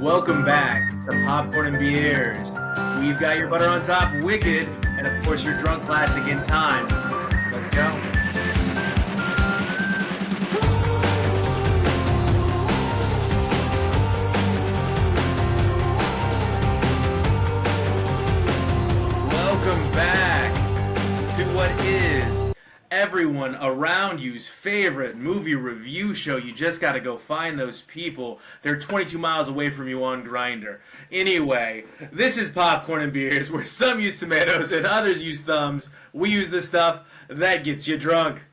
Welcome back to Popcorn and Beers. We've got your butter on top, Wicked, and of course your drunk classic in time. Let's go. Welcome back to what is everyone around you's favorite movie review show. You just gotta go find those people. They're 22 miles away from you on Grindr. Anyway, this is Popcorn and Beers, where some use tomatoes and others use thumbs. We use the stuff that gets you drunk.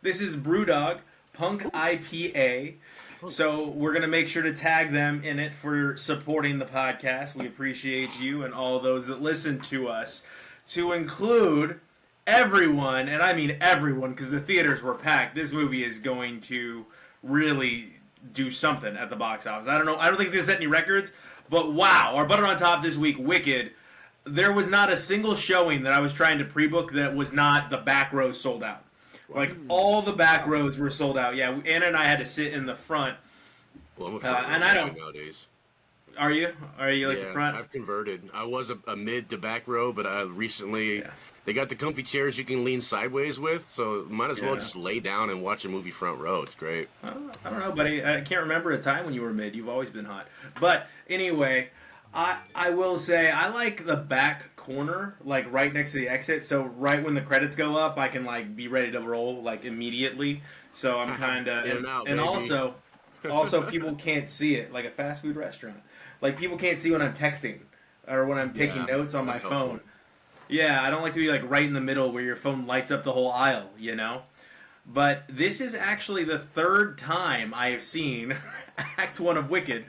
This is Brewdog Punk IPA. So we're going to make sure to tag them in it for supporting the podcast. We appreciate you and all those that listen to us. To include everyone, and I mean everyone, because the theaters were packed. This movie is going to really do something at the box office. I don't know. I don't think it's going to set any records, but wow. Our butter on top this week, Wicked. There was not a single showing that I was trying to pre-book that was not the back rows sold out. Like, all the back rows were sold out. Yeah, Anna and I had to sit in the front. Well, I'm a front and I don't nowadays. Are you? Are you like yeah, the front? I've converted. I was a mid to back row, but I recently they got the comfy chairs you can lean sideways with, so might as well just lay down and watch a movie front row. It's great. I don't know, buddy. I can't remember a time when you were mid. You've always been hot. But anyway, I will say I like the back corner, like right next to the exit. So right when the credits go up, I can like be ready to roll like immediately. So I'm kind of and also people can't see it like a fast food restaurant. Like people can't see when I'm texting or when I'm taking notes on my phone. Helpful. Yeah, I don't like to be like right in the middle where your phone lights up the whole aisle, you know? But this is actually the third time I have seen Act 1 of Wicked,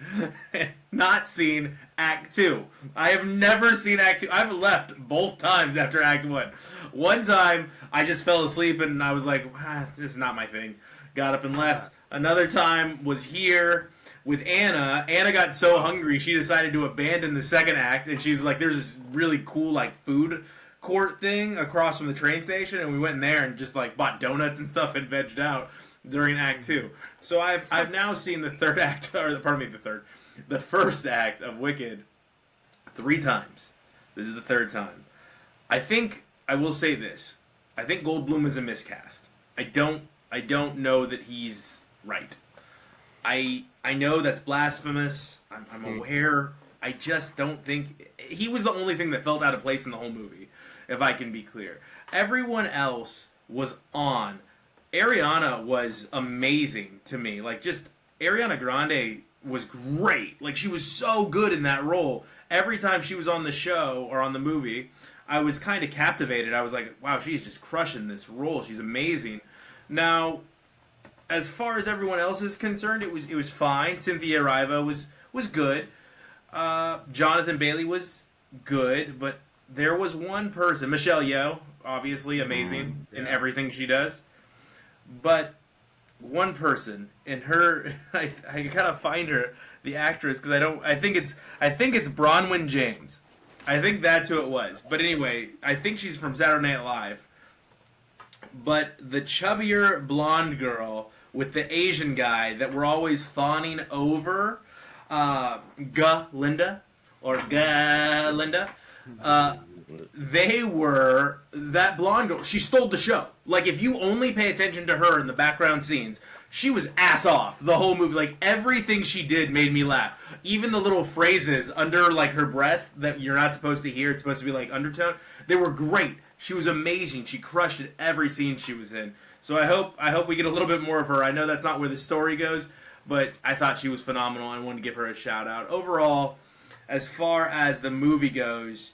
not seen Act 2. I have never seen Act 2. I've left both times after Act 1. One time, I just fell asleep and I was like, this is not my thing. Got up and left. Another time was here with Anna. Anna got so hungry, she decided to abandon the second act, and she was like, there's this really cool like food court thing across from the train station, and we went in there and just like bought donuts and stuff and vegged out during Act 2. So I've now seen the third act, or the first act of Wicked 3 times. This is the third time. I think I will say this. I think Goldblum is a miscast. I don't know that he's right. I know that's blasphemous. I'm aware. I just don't think he was the only thing that felt out of place in the whole movie, if I can be clear. Everyone else was on. Ariana was amazing to me. Like, just Ariana Grande was great. Like, she was so good in that role. Every time she was on the show or on the movie, I was kind of captivated. I was like, wow, she's just crushing this role. She's amazing. Now, as far as everyone else is concerned, it was fine. Cynthia Erivo was good. Jonathan Bailey was good, but there was one person, Michelle Yeoh, obviously amazing in everything she does, but one person, and her, I gotta find her, the actress, because I think it's Bronwyn James. I think that's who it was. But anyway, I think she's from Saturday Night Live. But the chubbier blonde girl with the Asian guy that we're always fawning over, Linda, they were, that blonde girl, she stole the show. Like, if you only pay attention to her in the background scenes, she was ass off the whole movie. Like, everything she did made me laugh. Even the little phrases under, like, her breath that you're not supposed to hear, it's supposed to be, like, undertone, they were great. She was amazing. She crushed it every scene she was in. So I hope we get a little bit more of her. I know that's not where the story goes, but I thought she was phenomenal. I wanted to give her a shout out. Overall, as far as the movie goes,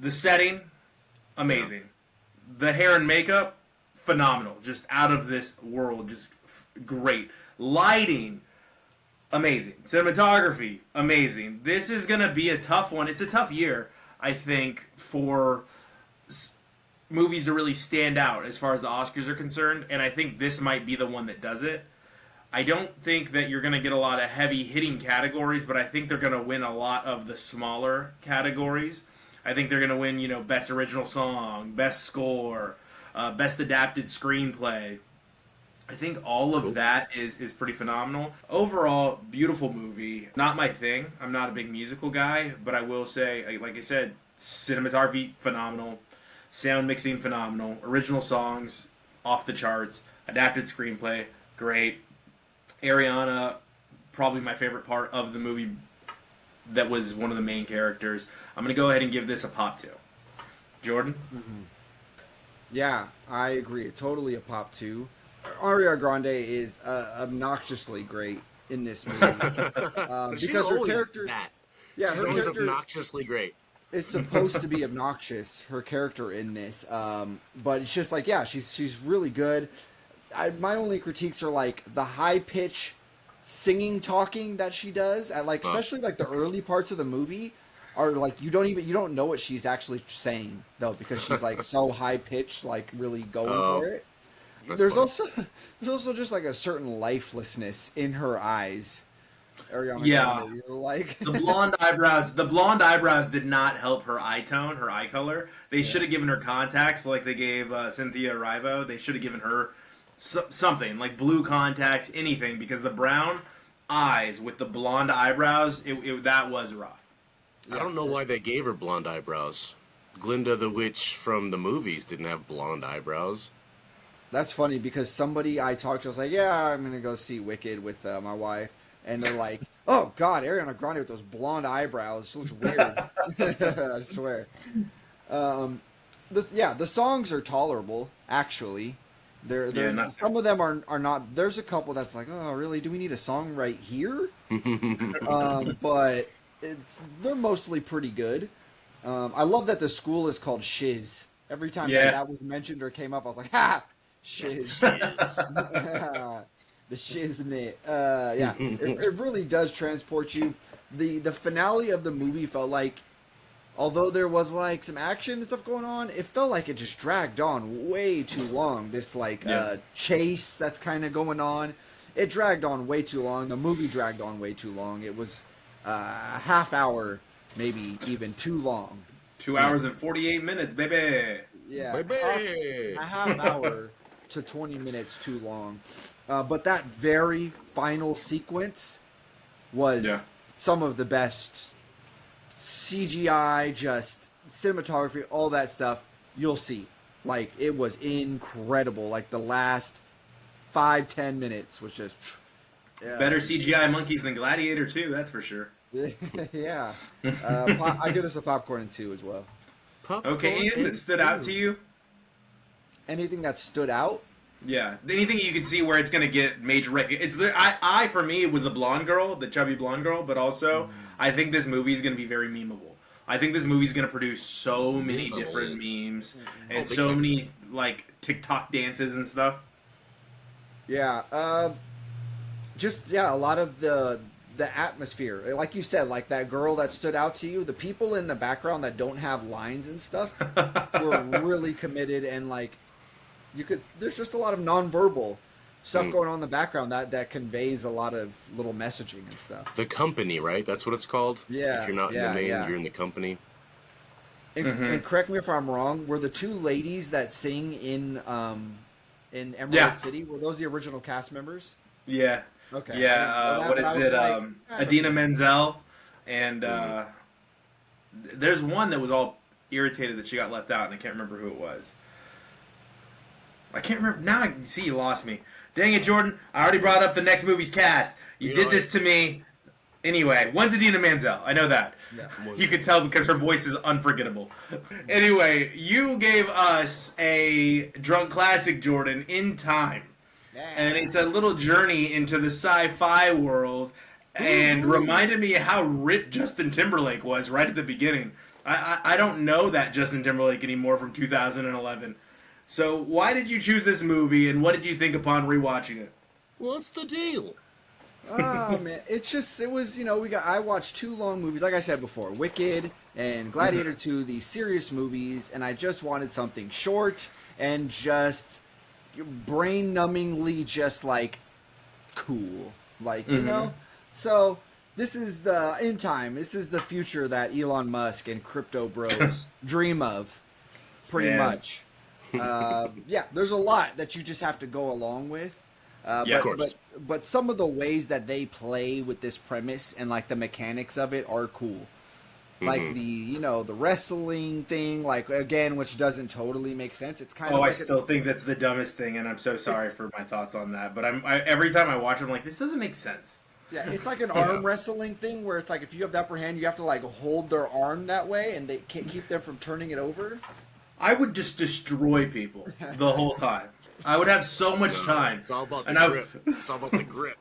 the setting, amazing. The hair and makeup, phenomenal. Just out of this world. Just great. Lighting, amazing. Cinematography, amazing. This is going to be a tough one. It's a tough year, I think, for movies to really stand out as far as the Oscars are concerned, and I think this might be the one that does it. I don't think that you're going to get a lot of heavy-hitting categories, but I think they're going to win a lot of the smaller categories. I think they're going to win, Best Original Song, Best Score, Best Adapted Screenplay. I think all of that is pretty phenomenal. Overall, beautiful movie. Not my thing. I'm not a big musical guy, but I will say, like I said, cinematography phenomenal, sound mixing phenomenal, original songs off the charts, adapted screenplay great. Ariana, probably my favorite part of the movie. That was one of the main characters. I'm gonna go ahead and give this a pop 2. Jordan. Mm-hmm. Yeah, I agree. Totally a pop 2. Ariana Grande is obnoxiously great in this movie because her character, yeah, her character obnoxiously great. Is supposed to be obnoxious. Her character in this, but it's just like, yeah, she's really good. My only critiques are like the high pitch singing talking that she does at like especially like the early parts of the movie are like you don't know what she's actually saying though because she's like so high pitched like really going for it. There's also just like a certain lifelessness in her eyes. Ariana Grande, like the blonde eyebrows. The blonde eyebrows did not help her eye tone, her eye color. They should have given her contacts like they gave Cynthia Erivo. They should have given her something like blue contacts, anything, because the brown eyes with the blonde eyebrows, that was rough. I don't know why they gave her blonde eyebrows. Glinda the witch from the movies didn't have blonde eyebrows. That's funny because somebody I talked to was like, yeah, I'm going to go see Wicked with my wife. And they're like, oh, God, Ariana Grande with those blonde eyebrows. She looks weird. I swear. The songs are tolerable, actually. Some of them are not. There's a couple that's like, oh, really? Do we need a song right here? But they're mostly pretty good. I love that the school is called Shiz. Every time that was mentioned or came up, I was like, ha! Shiz. The shiznit. It really does transport you. The finale of the movie felt like, although there was like some action and stuff going on, it felt like it just dragged on way too long. This chase that's kind of going on, it dragged on way too long. The movie dragged on way too long. It was a half hour, maybe even too long. 2 hours and 48 minutes, baby. Yeah, baby. A half hour to 20 minutes too long. But that very final sequence was some of the best CGI, just cinematography, all that stuff you'll see. Like, it was incredible. Like, the last 5-10 minutes was just... better CGI monkeys than Gladiator 2, that's for sure. Yeah. I give this a popcorn and 2 as well. Okay, anything that stood out to you? Anything that stood out? Yeah, anything you could see where it's going to get major recognition. For me, it was the blonde girl, the chubby blonde girl, but also I think this movie is going to be very memeable. I think this movie is going to produce so many different memes and so many like TikTok dances and stuff. Yeah, a lot of the atmosphere, like you said, like that girl that stood out to you, the people in the background that don't have lines and stuff were really committed and like. There's just a lot of nonverbal stuff going on in the background that conveys a lot of little messaging and stuff. The company, right? That's what it's called? Yeah. If you're not in the main, you're in the company. And correct me if I'm wrong, were the two ladies that sing in Emerald City, were those the original cast members? Yeah. Okay. Yeah, what is it? Like, Idina Menzel and there's one that was all irritated that she got left out, and I can't remember who it was. I can't remember. Now I see you lost me. Dang it, Jordan. I already brought up the next movie's cast. You did this to me. Anyway, one's Idina Menzel. I know that. Yeah. You could tell because her voice is unforgettable. Anyway, you gave us a drunk classic, Jordan, In Time. Yeah. And it's a little journey into the sci-fi world and reminded me how ripped Justin Timberlake was right at the beginning. I don't know that Justin Timberlake anymore from 2011. So why did you choose this movie, and what did you think upon rewatching it? What's the deal? Oh man, it was I watched two long movies, like I said before, Wicked and Gladiator 2, these serious movies, and I just wanted something short and just brain-numbingly just like cool, like So this is the In Time. This is the future that Elon Musk and crypto bros dream of, pretty much. There's a lot that you just have to go along with. Yeah, of course. But some of the ways that they play with this premise and like the mechanics of it are cool. Like the the wrestling thing, like again, which doesn't totally make sense. It's kind of I like still think that's the dumbest thing, and I'm so sorry for my thoughts on that. But every time I watch it, I'm like, this doesn't make sense. yeah, it's like an arm wrestling thing where it's like if you have the upper hand, you have to like hold their arm that way, and they can't keep them from turning it over. I would just destroy people the whole time. I would have so much time. It's all about the and grip. It's all about the grip.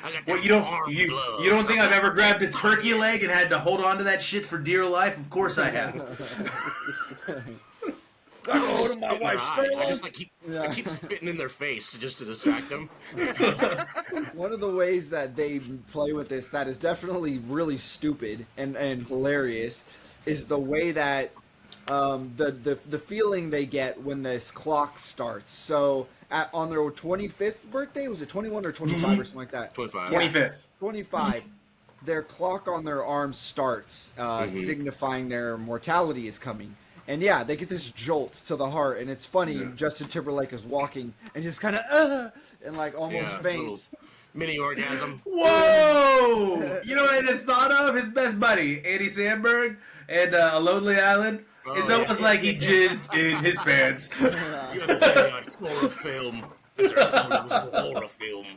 I got Well, them you don't arm you, gloves. you don't think I've ever grabbed a turkey leg and had to hold on to that shit for dear life? Of course I have. I go to my wife's I just like I keep spitting in their face just to distract them. One of the ways that they play with this that is definitely really stupid and hilarious is the way that the feeling they get when this clock starts. So on their 25th birthday, was it 21 or 25 or something like that? 25. 25th. 25. Their clock on their arm starts, signifying their mortality is coming. And yeah, they get this jolt to the heart, and it's funny. Yeah. Justin Timberlake is walking and just kind of and like almost faints. Mini orgasm. Whoa! You know what I just thought of? His best buddy, Andy Samberg, and A Lonely Island. It's almost like he jizzed in his pants. The other day I saw a film. It was a horror film.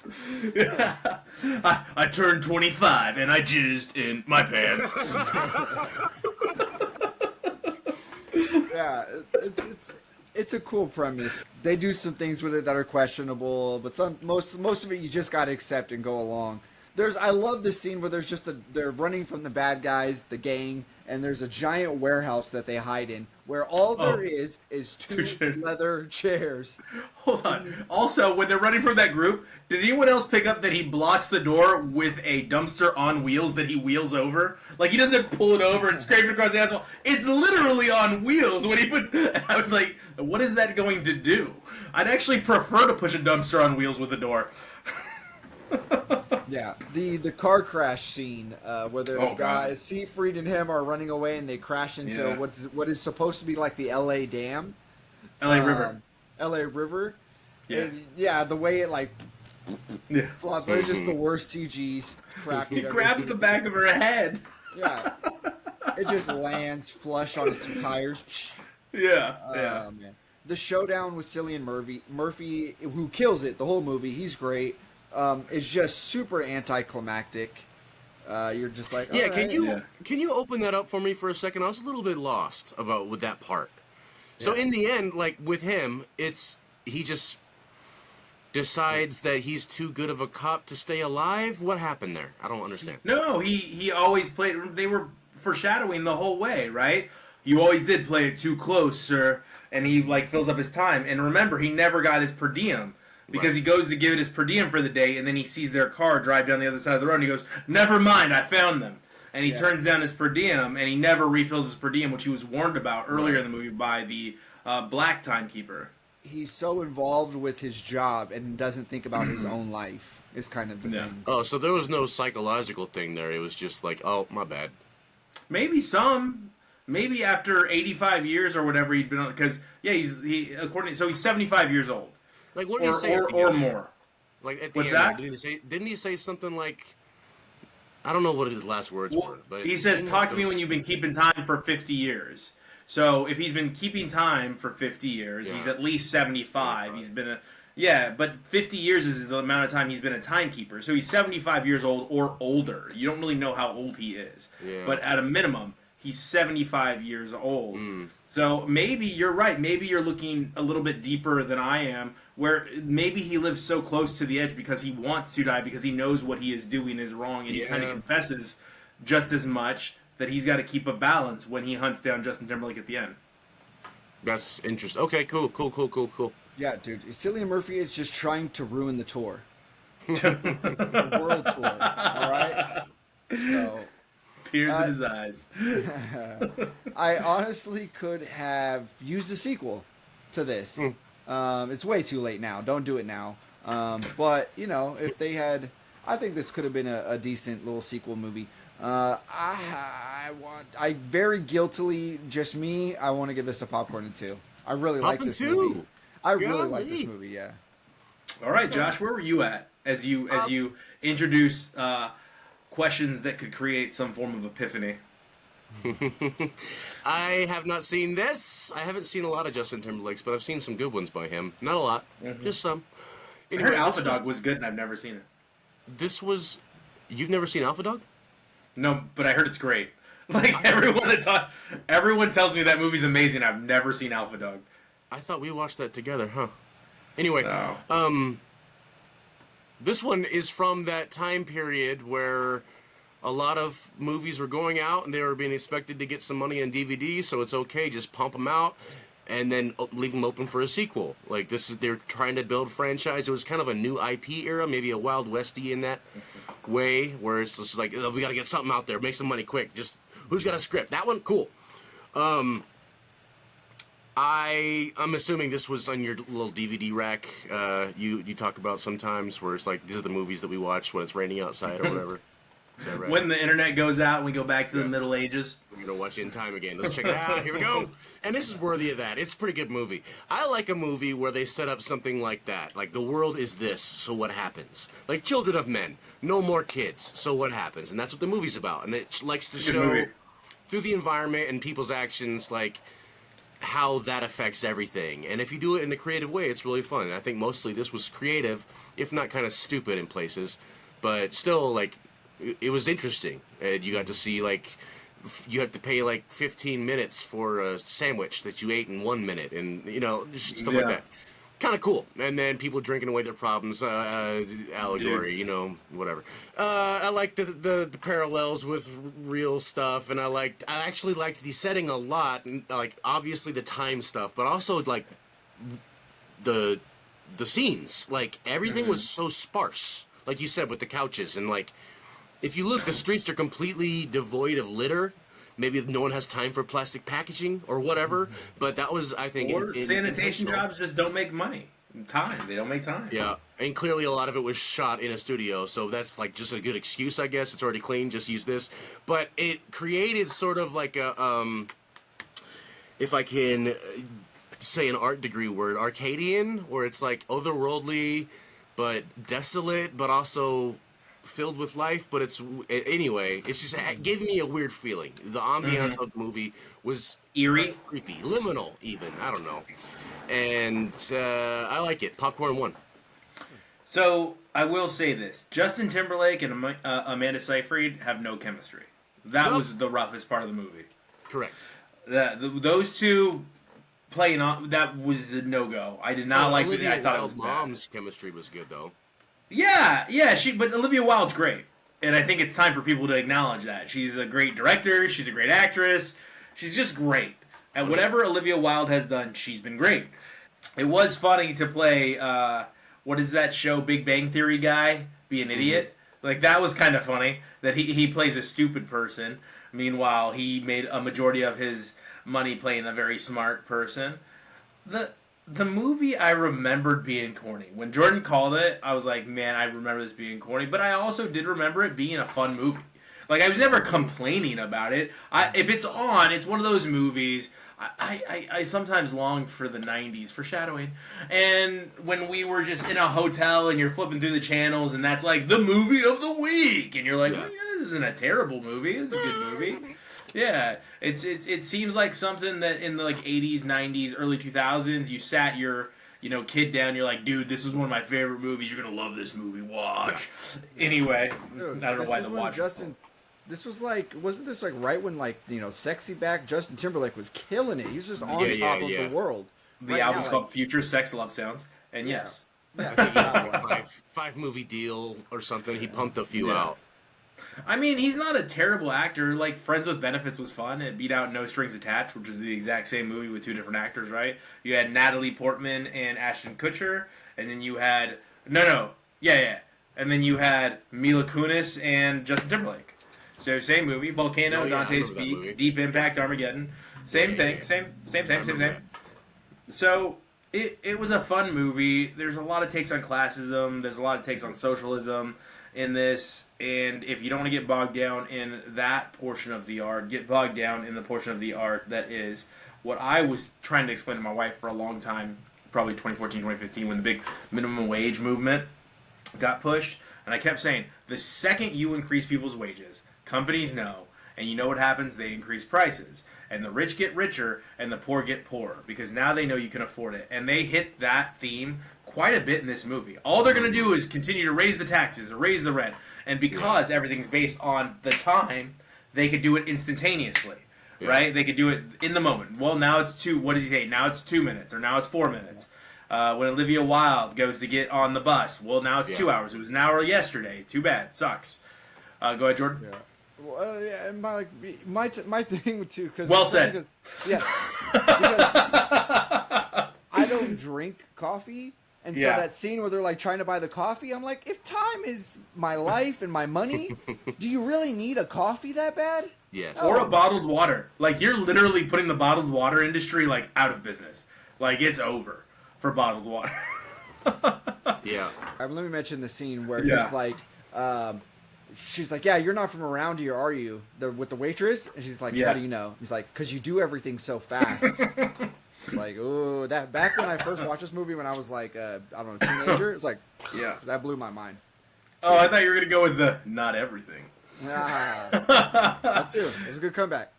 I turned 25 and I jizzed in my pants. Yeah, it's a cool premise. They do some things with it that are questionable, but most of it you just got to accept and go along. I love the scene where they're running from the bad guys, the gang, and there's a giant warehouse that they hide in, where all there is two leather chairs. Hold on. Also, when they're running from that group, did anyone else pick up that he blocks the door with a dumpster on wheels that he wheels over? Like, he doesn't pull it over and scrape it across the asphalt. It's literally on wheels when he put... I was like, what is that going to do? I'd actually prefer to push a dumpster on wheels with a door. Yeah, the car crash scene where the guys, Siegfried and him are running away and they crash into what is supposed to be like the L.A. Dam. L.A. River. L.A. River. Yeah. And, yeah, the way it like flops. It's just the worst CG crap. He grabs the back of her head. Yeah. It just lands flush on its two tires. Yeah. Man. The showdown with Cillian Murphy, who kills it the whole movie, he's great. Is just super anticlimactic. You're just like, yeah. Right. Can you open that up for me for a second? I was a little bit lost with that part. So in the end, like with him, he just decides that he's too good of a cop to stay alive. What happened there? I don't understand. No, he always played. They were foreshadowing the whole way, right? You always did play it too close, sir. And he like fills up his time. And remember, he never got his per diem. Because he goes to give it his per diem for the day, and then he sees their car drive down the other side of the road, and he goes, never mind, I found them. And he turns down his per diem, and he never refills his per diem, which he was warned about earlier in the movie by the black timekeeper. He's so involved with his job and doesn't think about his own life, is kind of the thing. Oh, so there was no psychological thing there. It was just like, oh, my bad. Maybe some. Maybe after 85 years or whatever he'd been on, because, he's 75 years old. Like, what did he say? Or more. Like, at the What's end, that? Didn't he say something like, I don't know what his last words were. But he says, talk to me when you've been keeping time for 50 years. So if he's been keeping time for 50 years, he's at least 75. He's been but 50 years is the amount of time he's been a timekeeper. So he's 75 years old or older. You don't really know how old he is. Yeah. But at a minimum, he's 75 years old. So maybe you're right. Maybe you're looking a little bit deeper than I am, where maybe he lives so close to the edge because he wants to die, because he knows what he is doing is wrong, and he kind of confesses just as much that he's got to keep a balance when he hunts down Justin Timberlake at the end. That's interesting. Okay, cool. Yeah, dude. Cillian Murphy is just trying to ruin the tour. The world tour. All right? So... Tears in his eyes. I honestly could have used a sequel to this. It's way too late now. Don't do it now. But, if they had... I think this could have been a decent little sequel movie. I very guiltily, just me, I want to give this a popcorn and 2. I really like this movie. I really like this movie, yeah. All right, Josh, where were you at as you introduce questions that could create some form of epiphany? I have not seen this. I haven't seen a lot of Justin Timberlake's, but I've seen some good ones by him. Not a lot, just some. I Anyway, heard Alpha Dog was good, and I've never seen it. This was. You've never seen Alpha Dog? No, but I heard it's great. Like everyone tells me that movie's amazing. I've never seen Alpha Dog. I thought we watched that together, huh? Anyway, Oh. this one is from that time period where a lot of movies were going out and they were being expected to get some money on DVD, so it's okay, just pump them out and then leave them open for a sequel. Like they're trying to build franchise. It was kind of a new IP era, maybe a Wild Westy in that way, where it's just like, oh, we got to get something out there, make some money quick. Just who's got a script? That one, cool. I'm assuming this was on your little DVD rack you talk about sometimes, where it's like, these are the movies that we watch when it's raining outside or whatever. Is that right? When the internet goes out and we go back to the Middle Ages. We're going to watch it in time again. Let's check it out. Here we go. And this is worthy of that. It's a pretty good movie. I like a movie where they set up something like that. Like, the world is this, so what happens? Like, Children of Men, no more kids, so what happens? And that's what the movie's about. And it likes to show, movie. through the environment and people's actions, like, how that affects everything. And if you do it in a creative way, it's really fun. And I think mostly this was creative, if not kind of stupid in places. But still, like, it was interesting. And you got to see, like, you have to pay, like, 15 minutes for a sandwich that you ate in 1 minute. And, you know, just stuff like that. Kind of cool. And then people drinking away their problems, allegory, you know, whatever. I like the parallels with real stuff, and I actually liked the setting a lot, and, like, obviously the time stuff, but also, like, the scenes. Like, everything was so sparse, like you said, with the couches, and, like, if you look, the streets are completely devoid of litter. Maybe no one has time for plastic packaging or whatever, but that was, I think... Or sanitation jobs just don't make money. Time. They don't make time. Yeah, and clearly a lot of it was shot in a studio, so that's, like, just a good excuse, I guess. It's already clean, just use this. But it created sort of like a, if I can say an art degree word, Arcadian, where it's, like, otherworldly, but desolate, but also filled with life, but anyway, it's just, it gave me a weird feeling. The ambiance of the movie was Eerie, creepy, liminal even, I don't know. And I like it. Popcorn 1. So I will say this: Justin Timberlake and Amanda Seyfried have no chemistry. That was the roughest part of the movie. Correct. Those two playing on, that was a no-go. I did not like it. I thought it was bad. Mom's chemistry was good though. Yeah, but Olivia Wilde's great. And I think it's time for people to acknowledge that. She's a great director, she's a great actress, she's just great. And whatever Olivia Wilde has done, she's been great. It was funny to play, what is that show, Big Bang Theory guy, be an idiot. Like, that was kind of funny, that he plays a stupid person. Meanwhile, he made a majority of his money playing a very smart person. The movie, I remembered being corny. When Jordan called it, I was like, man, I remember this being corny. But I also did remember it being a fun movie. Like, I was never complaining about it. If it's on, it's one of those movies. I sometimes long for the 90s, foreshadowing. And when we were just in a hotel and you're flipping through the channels and that's like the movie of the week. And you're like, oh, yeah, this isn't a terrible movie. This is a good movie. Yeah, it seems like something that in the, like, 80s, 90s, early 2000s, you sat your, kid down, you're like, dude, this is one of my favorite movies, you're gonna love this movie, watch. Yeah. Anyway, dude, I don't know why the watch. This was like, wasn't this like right when, like, Sexy Back, Justin Timberlake was killing it. He was just on top of the world. The album's called Future Sex Love Sounds, and yes. Yeah, five movie deal or something, he pumped a few out. I mean, he's not a terrible actor. Like, Friends with Benefits was fun. It beat out No Strings Attached, which is the exact same movie with two different actors, right? You had Natalie Portman and Ashton Kutcher, and then you had... And then you had Mila Kunis and Justin Timberlake. So, same movie. Volcano, Dante's Peak, Deep Impact, Armageddon. Same thing. Same. So, it was a fun movie. There's a lot of takes on classism. There's a lot of takes on socialism in this, and if you don't want to get bogged down in that portion of the art, get bogged down in the portion of the art that is what I was trying to explain to my wife for a long time probably 2014, 2015, when the big minimum wage movement got pushed. And I kept saying, the second you increase people's wages, companies know, and you know what happens? They increase prices. And the rich get richer, and the poor get poorer, because now they know you can afford it. And they hit that theme quite a bit in this movie. All they're going to do is continue to raise the taxes or raise the rent. And because everything's based on the time, they could do it instantaneously. Right? They could do it in the moment. Well, now it's what does he say? Now it's 2 minutes, or now it's 4 minutes. When Olivia Wilde goes to get on the bus, well, now it's 2 hours. It was an hour yesterday. Too bad. Sucks. Go ahead, Jordan. Yeah. Well, yeah, my thing too. Cause, well said. Because I don't drink coffee, and so that scene where they're like trying to buy the coffee, I'm like, if time is my life and my money, do you really need a coffee that bad? Yes. Or a bottled water. Like, you're literally putting the bottled water industry, like, out of business. Like, it's over for bottled water. Yeah. Let me mention the scene where he's like, she's like, yeah, you're not from around here, are you? With the waitress? And she's like, how do you know? He's like, because you do everything so fast. Like, ooh, that back when I first watched this movie when I was like, I don't know, teenager, it's like, that blew my mind. Oh, I thought you were going to go with the not everything. That too. It was a good comeback.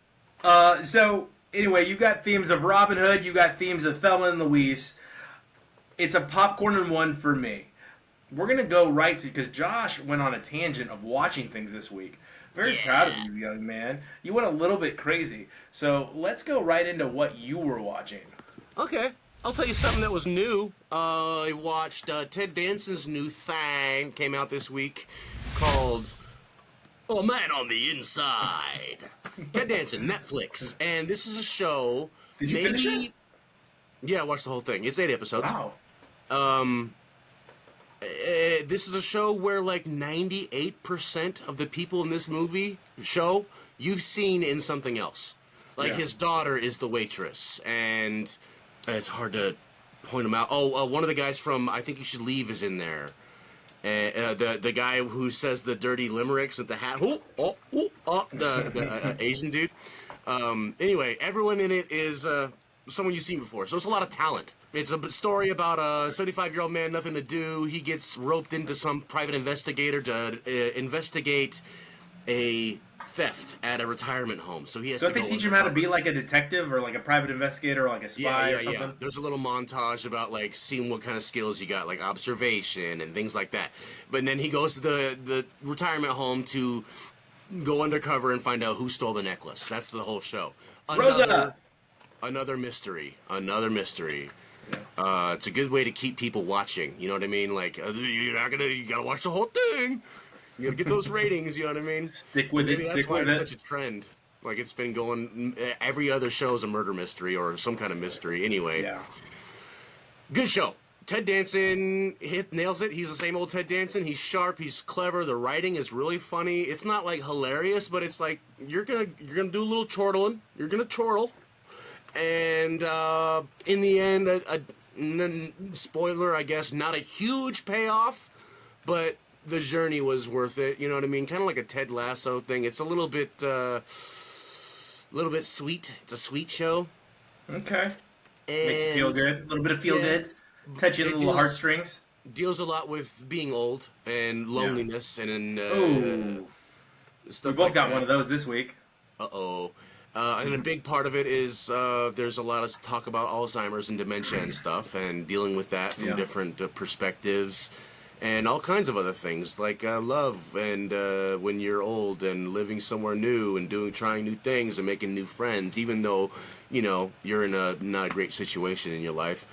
So, anyway, you got themes of Robin Hood, you got themes of Thelma and Louise. It's a popcorn and one for me. We're going to go right to, because Josh went on a tangent of watching things this week. Very proud of you, young man. You went a little bit crazy. So, let's go right into what you were watching. Okay. I'll tell you something that was new. I watched Ted Danson's new thing, came out this week, called A Man on the Inside. Ted Danson, Netflix. And this is a show. Did you finish it? Yeah, I watched the whole thing. It's 8 episodes. Wow. This is a show where like 98% of the people in this show you've seen in something else. Like his daughter is the waitress, and it's hard to point them out. One of the guys from I Think You Should Leave is in there. The guy who says the dirty limericks with the hat. The Asian dude. Anyway, everyone in it is someone you've seen before. So it's a lot of talent. It's a story about a 75-year-old man, nothing to do. He gets roped into some private investigator to investigate a theft at a retirement home. So he has Don't they teach him how to be like a detective or like a private investigator or like a spy or something? Yeah. There's a little montage about like seeing what kind of skills you got, like observation and things like that. But then he goes to the retirement home to go undercover and find out who stole the necklace. That's the whole show. Another mystery. Yeah. It's a good way to keep people watching. You know what I mean? Like you gotta watch the whole thing. You gotta get those ratings. You know what I mean? Stick with it. That's why it's such a trend. Like it's been going. Every other show is a murder mystery or some kind of mystery. Anyway. Yeah. Good show. Ted Danson nails it. He's the same old Ted Danson. He's sharp. He's clever. The writing is really funny. It's not like hilarious, but it's like you're gonna do a little chortling. You're gonna chortle. And in the end, spoiler, I guess, not a huge payoff, but the journey was worth it. You know what I mean? Kind of like a Ted Lasso thing. It's a little bit sweet. It's a sweet show. Okay. Makes you feel good. A little bit of feel goods. Touch you in the little heartstrings. Deals a lot with being old and loneliness and stuff. We both got one of those this week. And a big part of it is there's a lot of talk about Alzheimer's and dementia and stuff, and dealing with that from different perspectives, and all kinds of other things like love and when you're old and living somewhere new and trying new things and making new friends, even though you're in a not a great situation in your life.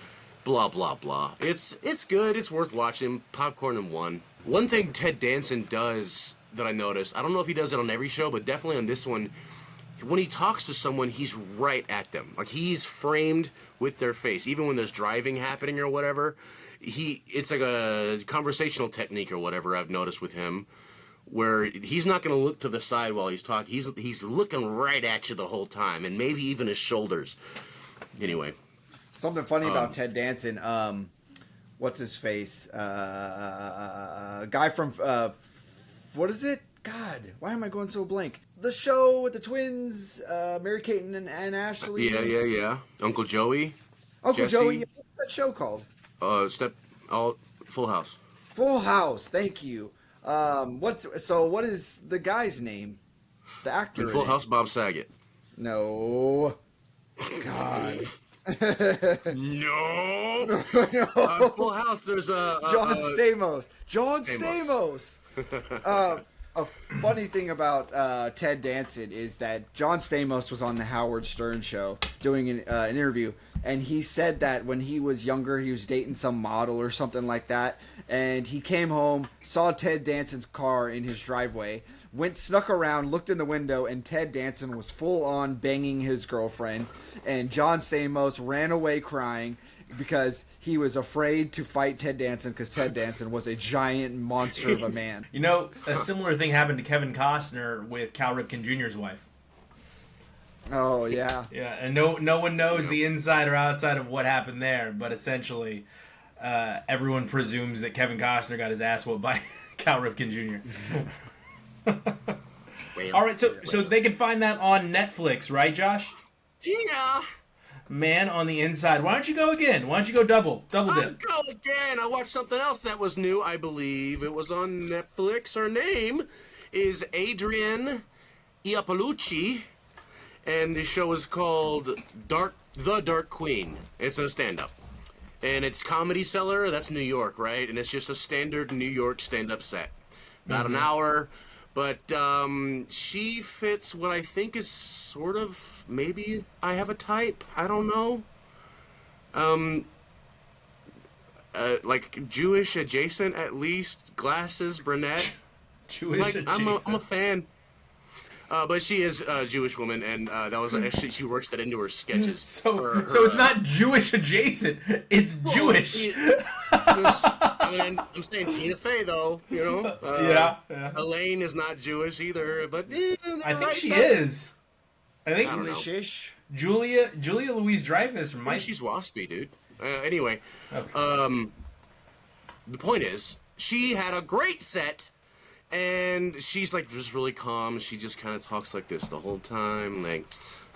Blah blah blah. It's good. It's worth watching. Popcorn and one. One thing Ted Danson does that I noticed. I don't know if he does it on every show, but definitely on this one. When he talks to someone, he's right at them. Like, he's framed with their face. Even when there's driving happening or whatever, it's like a conversational technique or whatever I've noticed with him, where he's not going to look to the side while he's talking. He's looking right at you the whole time, and maybe even his shoulders. Anyway. Something funny about Ted Danson. What's his face? Guy from... what is it? God, why am I going so blank? The show with the twins, Mary-Kate and Ashley. Yeah. Uncle Joey. Uncle Jesse. Joey. that show called? Full House. Full House. Thank you. What is the guy's name? The actor. In Full House, Bob Saget. No. God. No. No. Full House. There's a John Stamos. John Stamos. A funny thing about Ted Danson is that John Stamos was on the Howard Stern show doing an interview, and he said that when he was younger, he was dating some model or something like that, and he came home, saw Ted Danson's car in his driveway, snuck around, looked in the window, and Ted Danson was full on banging his girlfriend, and John Stamos ran away crying because he was afraid to fight Ted Danson because Ted Danson was a giant monster of a man. You know, a similar thing happened to Kevin Costner with Cal Ripken Jr.'s wife. Oh, yeah. Yeah, and no one knows the inside or outside of what happened there, but essentially everyone presumes that Kevin Costner got his ass whooped by Cal Ripken Jr. All right, so they can find that on Netflix, right, Josh? Yeah. Man on the Inside. Why don't you go again? Why don't you go double dip? I'll go again. I watched something else that was new, I believe. It was on Netflix. Her name is Adrienne Iapolucci, and the show is called The Dark Queen. It's a stand-up. And it's Comedy Cellar. That's New York, right? And it's just a standard New York stand-up set. About an hour. But she fits what I think is sort of, maybe I have a type. I don't know. Like Jewish adjacent at least. Glasses, brunette. Jewish like, adjacent. I'm a fan. But she is a Jewish woman, and that was actually, she works that into her sketches. So it's not Jewish adjacent. It's Jewish. I mean, I'm saying Tina Fey, though, you know. Yeah. Elaine is not Jewish either, but I think she is. I think Jewish-ish. Julia Louis-Dreyfus Maybe might. she's waspy, dude. Anyway, Okay. the point is, she had a great set, and she's like just really calm. She just kind of talks like this the whole time, like,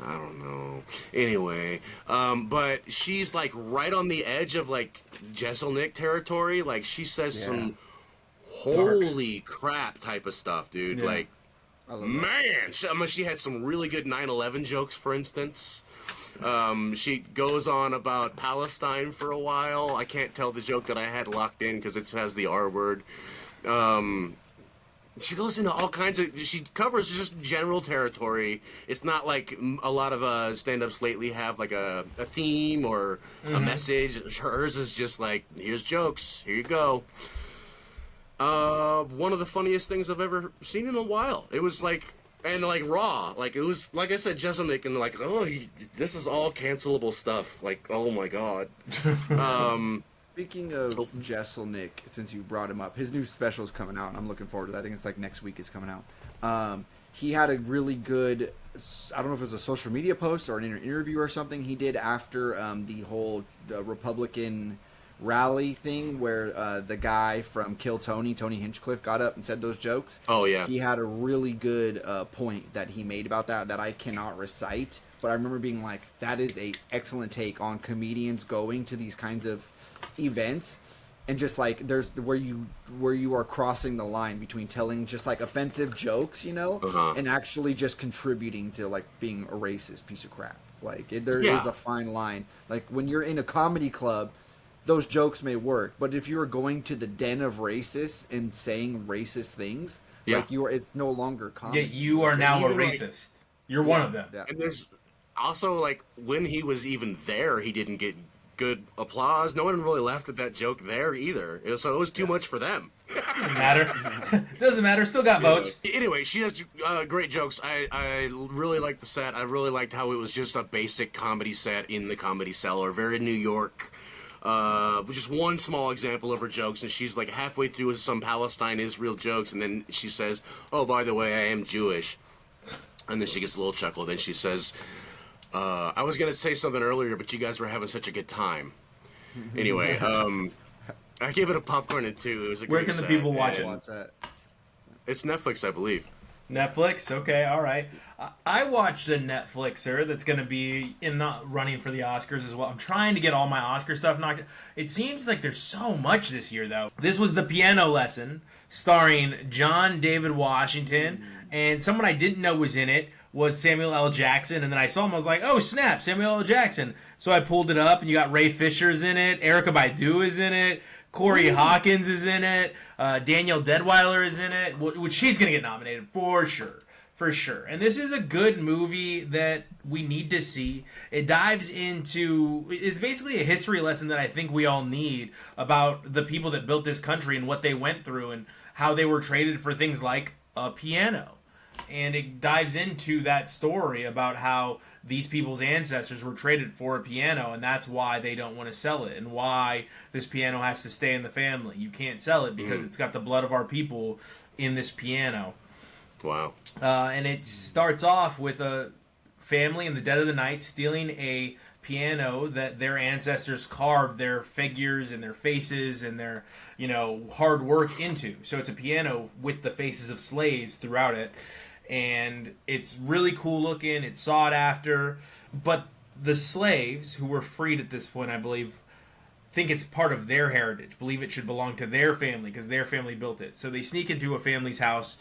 I don't know. Anyway, but she's like right on the edge of like Jeselnik territory. Like she says some holy crap type of stuff, dude. Yeah. Like, man, she had some really good 9/11 jokes, for instance. She goes on about Palestine for a while. I can't tell the joke that I had locked in because it has the R word. She goes into all kinds of... She covers just general territory. It's not like a lot of stand-ups lately have like a theme or a message. Hers is just like, here's jokes. Here you go. One of the funniest things I've ever seen in a while. It was like... And like raw. Like it was, like I said, Jeselnik, and like, oh, this is all cancelable stuff. Like, oh my god. Speaking of Jeselnik, since you brought him up, his new special is coming out, and I'm looking forward to that. I think it's like next week it's coming out. He had a really good, I don't know if it was a social media post or an interview or something he did after the whole Republican rally thing where the guy from Kill Tony Hinchcliffe, got up and said those jokes. Oh, yeah. He had a really good point that he made about that I cannot recite, but I remember being like, that is a excellent take on comedians going to these kinds of events, and just like there's where you are crossing the line between telling just like offensive jokes, you know, and actually just contributing to like being a racist piece of crap. Like there is a fine line. Like when you're in a comedy club, those jokes may work, but if you're going to the den of racists and saying racist things, like it's no longer comedy. Yeah, you are now a racist. You're one of them. Yeah. And there's also, like, when he was even there, he didn't get good applause. No one really laughed at that joke there either. So it was too much for them. Doesn't matter. Doesn't matter. Still got votes. Anyway, she has great jokes. I really liked the set. I really liked how it was just a basic comedy set in the Comedy Cellar. Very New York. Just one small example of her jokes, and she's like halfway through some Palestine-Israel jokes, and then she says, oh, by the way, I am Jewish. And then she gets a little chuckle. Then she says... I was going to say something earlier, but you guys were having such a good time. Anyway, I gave it a popcorn and 2. It was a Where great can the set, people watch and it? It's Netflix, I believe. Netflix? Okay, all right. I watched a Netflixer that's going to be in the running for the Oscars as well. I'm trying to get all my Oscar stuff knocked. It seems like there's so much this year, though. This was The Piano Lesson, starring John David Washington, and someone I didn't know was in it was Samuel L. Jackson, and then I saw him, I was like, oh snap, Samuel L. Jackson. So I pulled it up, and you got Ray Fisher's in it, Erykah Badu is in it, Corey Hawkins is in it, Danielle Deadwyler is in it, which she's going to get nominated for sure. For sure. And this is a good movie that we need to see. It dives into... It's basically a history lesson that I think we all need about the people that built this country and what they went through and how they were traded for things like a piano. And it dives into that story about how these people's ancestors were traded for a piano, and that's why they don't want to sell it, and why this piano has to stay in the family. You can't sell it because it's got the blood of our people in this piano. Wow. And it starts off with a family in the dead of the night stealing a piano that their ancestors carved their figures and their faces and their, hard work into. So it's a piano with the faces of slaves throughout it. And it's really cool looking. It's sought after. But the slaves, who were freed at this point, I believe, think it's part of their heritage. Believe it should belong to their family because their family built it. So they sneak into a family's house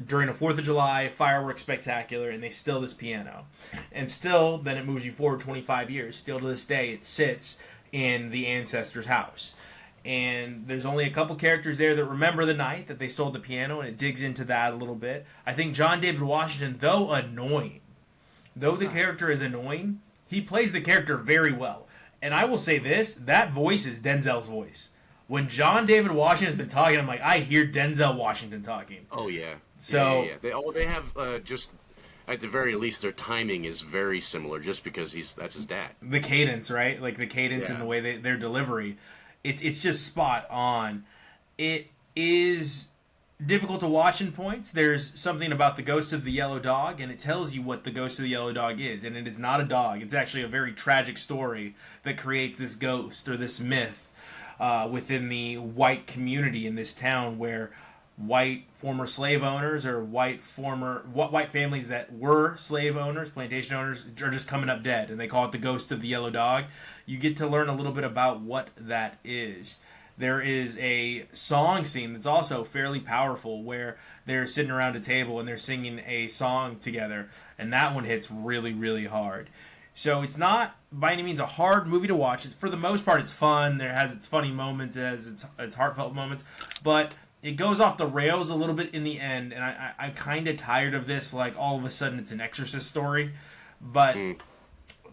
during a 4th of July fireworks spectacular, and they steal this piano. And still, then it moves you forward 25 years. Still to this day, it sits in the ancestor's house. And there's only a couple characters there that remember the night that they stole the piano, and it digs into that a little bit. I think John David Washington, though the character is annoying, he plays the character very well. And I will say this, that voice is Denzel's voice. When John David Washington's been talking, I'm like, I hear Denzel Washington talking. Oh, yeah. So They have just, at the very least, their timing is very similar just because that's his dad. The cadence, right? Like the cadence and the way their delivery. It's just spot on. It is difficult to watch in points. There's something about the ghost of the yellow dog, and it tells you what the ghost of the yellow dog is. And it is not a dog. It's actually a very tragic story that creates this ghost or this myth within the white community in this town where white former slave owners or white families that were slave owners, plantation owners, are just coming up dead, and they call it the ghost of the yellow dog. You get to learn a little bit about what that is. There is a song scene that's also fairly powerful where they're sitting around a table and they're singing a song together, and that one hits really, really hard. So it's not by any means a hard movie to watch. For the most part, it's fun. It has its funny moments, it has its heartfelt moments, but it goes off the rails a little bit in the end, and I'm kind of tired of this. Like, all of a sudden, it's an Exorcist story. But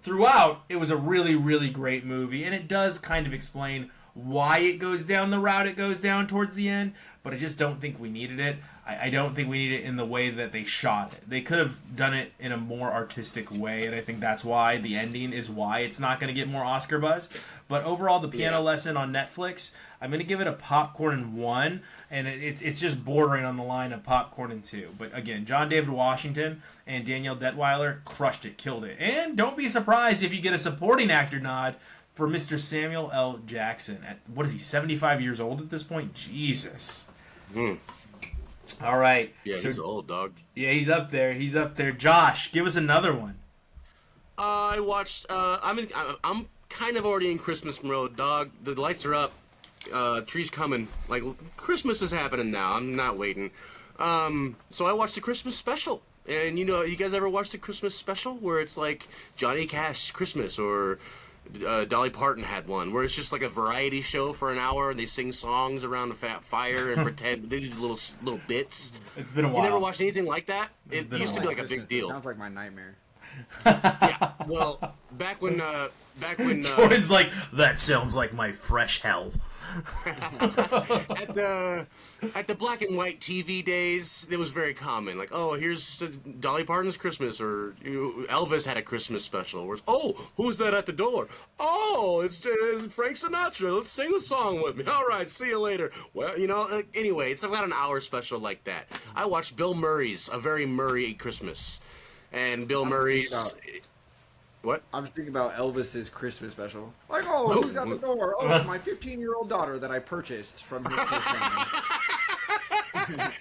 throughout, it was a really, really great movie, and it does kind of explain why it goes down the route it goes down towards the end, but I just don't think we needed it. I don't think we need it in the way that they shot it. They could have done it in a more artistic way, and I think that's why the ending is why it's not going to get more Oscar buzz. But overall, The Piano Lesson on Netflix, I'm going to give it a popcorn and 1, and it's just bordering on the line of popcorn and 2. But again, John David Washington and Danielle Deadwyler crushed it, killed it. And don't be surprised if you get a supporting actor nod for Mr. Samuel L. Jackson. At, what is he, 75 years old at this point? Jesus. All right. Yeah, so, he's old, dog. Yeah, he's up there. He's up there. Josh, give us another one. I watched. I'm kind of already in Christmas mode, dog. The lights are up. Tree's coming. Like, Christmas is happening now. I'm not waiting. So I watched the Christmas special. And you guys ever watched the Christmas special where it's like Johnny Cash's Christmas, or Dolly Parton had one where it's just like a variety show for an hour and they sing songs around a fat fire and pretend they do little bits. It's been a while. You never watched anything like that? It used to be like a big deal. Sounds like my nightmare. Yeah. Well, back when Jordan's like, that sounds like my fresh hell. at the black and white TV days, it was very common. Like, oh, here's Dolly Parton's Christmas, or Elvis had a Christmas special. Or, oh, who's that at the door? Oh, it's Frank Sinatra. Let's sing a song with me. All right, see you later. Well, anyway, it's about an hour special like that. I watched Bill Murray's A Very Murray Christmas, and Bill Murray's. What? I was thinking about Elvis's Christmas special. Like, oh, who's at the door? Oh, it's my 15-year-old daughter that I purchased from his family.